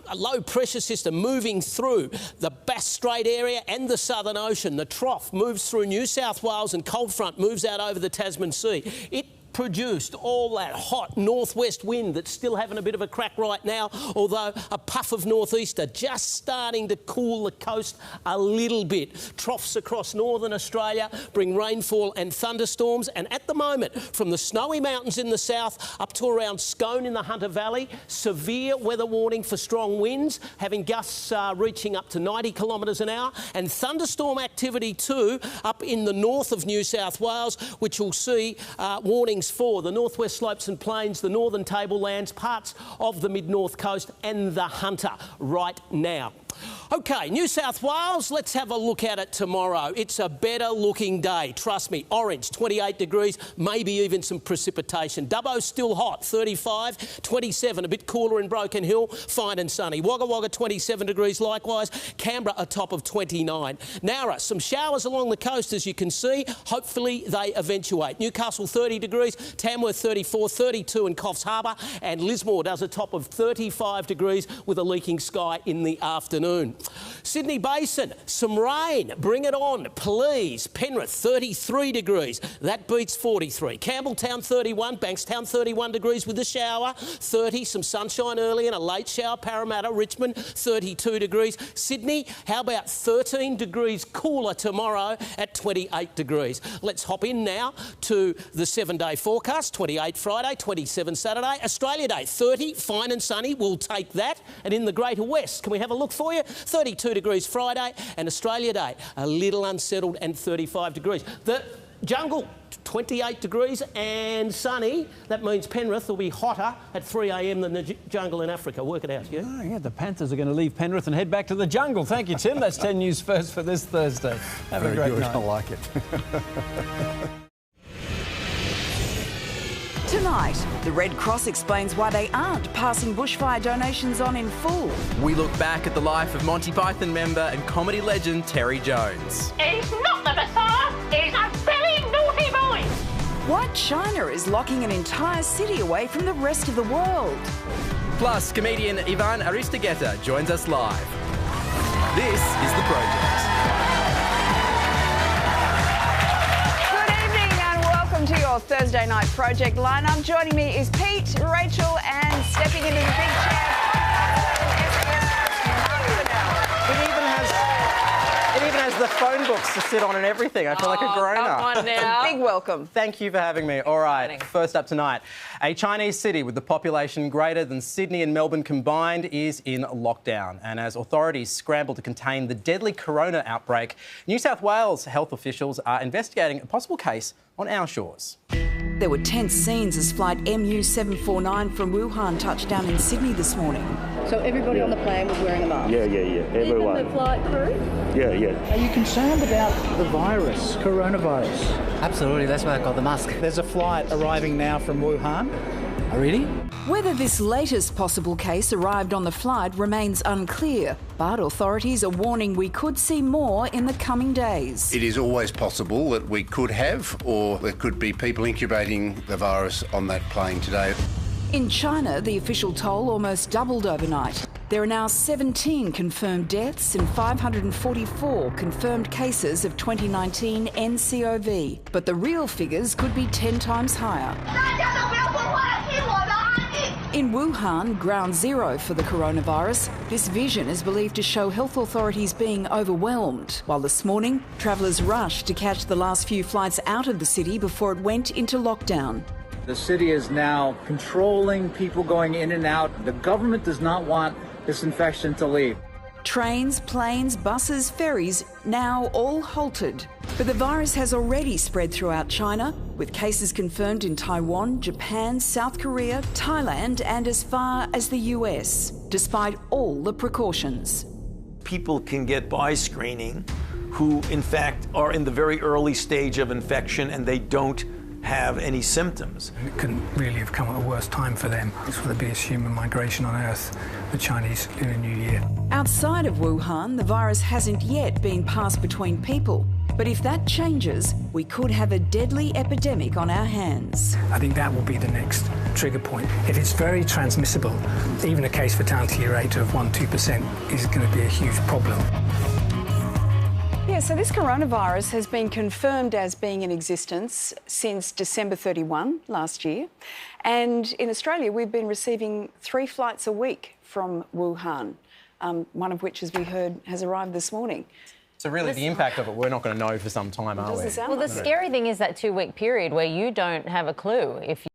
a low pressure system moving through the Bass Strait area and the Southern Ocean. The trough moves through New South Wales and cold front moves out over the Tasman Sea. It produced all that hot northwest wind that's still having a bit of a crack right now, although a puff of northeaster just starting to cool the coast a little bit. Troughs across northern Australia bring rainfall and thunderstorms, and at the moment, from the snowy mountains in the south up to around Scone in the Hunter Valley, severe weather warning for strong winds, having gusts reaching up to 90 kilometres an hour, and thunderstorm activity too up in the north of New South Wales, which will see warnings for the northwest slopes and plains, the northern tablelands, parts of the mid-north coast and the Hunter right now. OK, New South Wales, let's have a look at it tomorrow. It's a better looking day, trust me. Orange, 28 degrees, maybe even some precipitation. Dubbo's still hot, 35, 27, a bit cooler in Broken Hill, fine and sunny. Wagga Wagga, 27 degrees likewise. Canberra, a top of 29. Nowra, some showers along the coast, as you can see. Hopefully they eventuate. Newcastle, 30 degrees. Tamworth, 34, 32 in Coffs Harbour. And Lismore does a top of 35 degrees with a leaking sky in the afternoon. Sydney Basin, some rain, bring it on, please. Penrith, 33 degrees, that beats 43. Campbelltown, 31, Bankstown, 31 degrees with a shower, 30, some sunshine early and a late shower. Parramatta, Richmond, 32 degrees. Sydney, how about 13 degrees cooler tomorrow at 28 degrees. Let's hop in now to the 7-day forecast. 28 Friday, 27 Saturday. Australia Day, 30, fine and sunny, we'll take that. And in the Greater West, can we have a look for you? 32 degrees Friday, and Australia Day, a little unsettled and 35 degrees. The Jungle, 28 degrees and sunny. That means Penrith will be hotter at 3 a.m. than the Jungle in Africa. Work it out, Hugh. Oh, yeah, the Panthers are going to leave Penrith and head back to the Jungle. Thank you, Tim. That's 10 News First for this Thursday. Have a great night. I like it. Tonight, the Red Cross explains why they aren't passing bushfire donations on in full. We look back at the life of Monty Python member and comedy legend Terry Jones. He's not the Messiah, he's a very naughty boy. Why China is locking an entire city away from the rest of the world. Plus, comedian Ivan Aristogeta joins us live. This is The Project. To your Thursday night project lineup. Joining me is Pete, Rachel, and stepping into the big chair. It even has the phone books to sit on and everything. I feel like a grown-up. Come on now. Big welcome. Thank you for having me. All right, first up tonight, a Chinese city with the population greater than Sydney and Melbourne combined is in lockdown. And as authorities scramble to contain the deadly corona outbreak, New South Wales health officials are investigating a possible case on our shores. There were tense scenes as flight MU749 from Wuhan touched down in Sydney this morning. So everybody on the plane was wearing a mask? Yeah, everyone. Even the flight crew? Yeah. Are you concerned about the virus, coronavirus? Absolutely, that's why I got the mask. There's a flight arriving now from Wuhan. Oh, really? Whether this latest possible case arrived on the flight remains unclear, but authorities are warning we could see more in the coming days. It is always possible that we could have, or there could be people incubating the virus on that plane today. In China, the official toll almost doubled overnight. There are now 17 confirmed deaths and 544 confirmed cases of 2019 NCOV. But the real figures could be 10 times higher. In Wuhan, ground zero for the coronavirus, this vision is believed to show health authorities being overwhelmed. While this morning, travellers rushed to catch the last few flights out of the city before it went into lockdown. The city is now controlling people going in and out. The government does not want this infection to leave. Trains, planes, buses, ferries, now all halted. But the virus has already spread throughout China, with cases confirmed in Taiwan, Japan, South Korea, Thailand, and as far as the US, despite all the precautions. People can get by screening who, in fact, are in the very early stage of infection and they don't have any symptoms. It couldn't really have come at a worse time for them. It's the biggest human migration on Earth, the Chinese Lunar New Year. Outside of Wuhan, the virus hasn't yet been passed between people. But if that changes, we could have a deadly epidemic on our hands. I think that will be the next trigger point. If it's very transmissible, even a case fatality rate of 1-2% is going to be a huge problem. Yeah, so this coronavirus has been confirmed as being in existence since December 31 last year. And in Australia, we've been receiving 3 flights a week from Wuhan, one of which, as we heard, has arrived this morning. So really the impact of it, we're not going to know for some time, are we? Well, the scary thing is that 2-week period where you don't have a clue if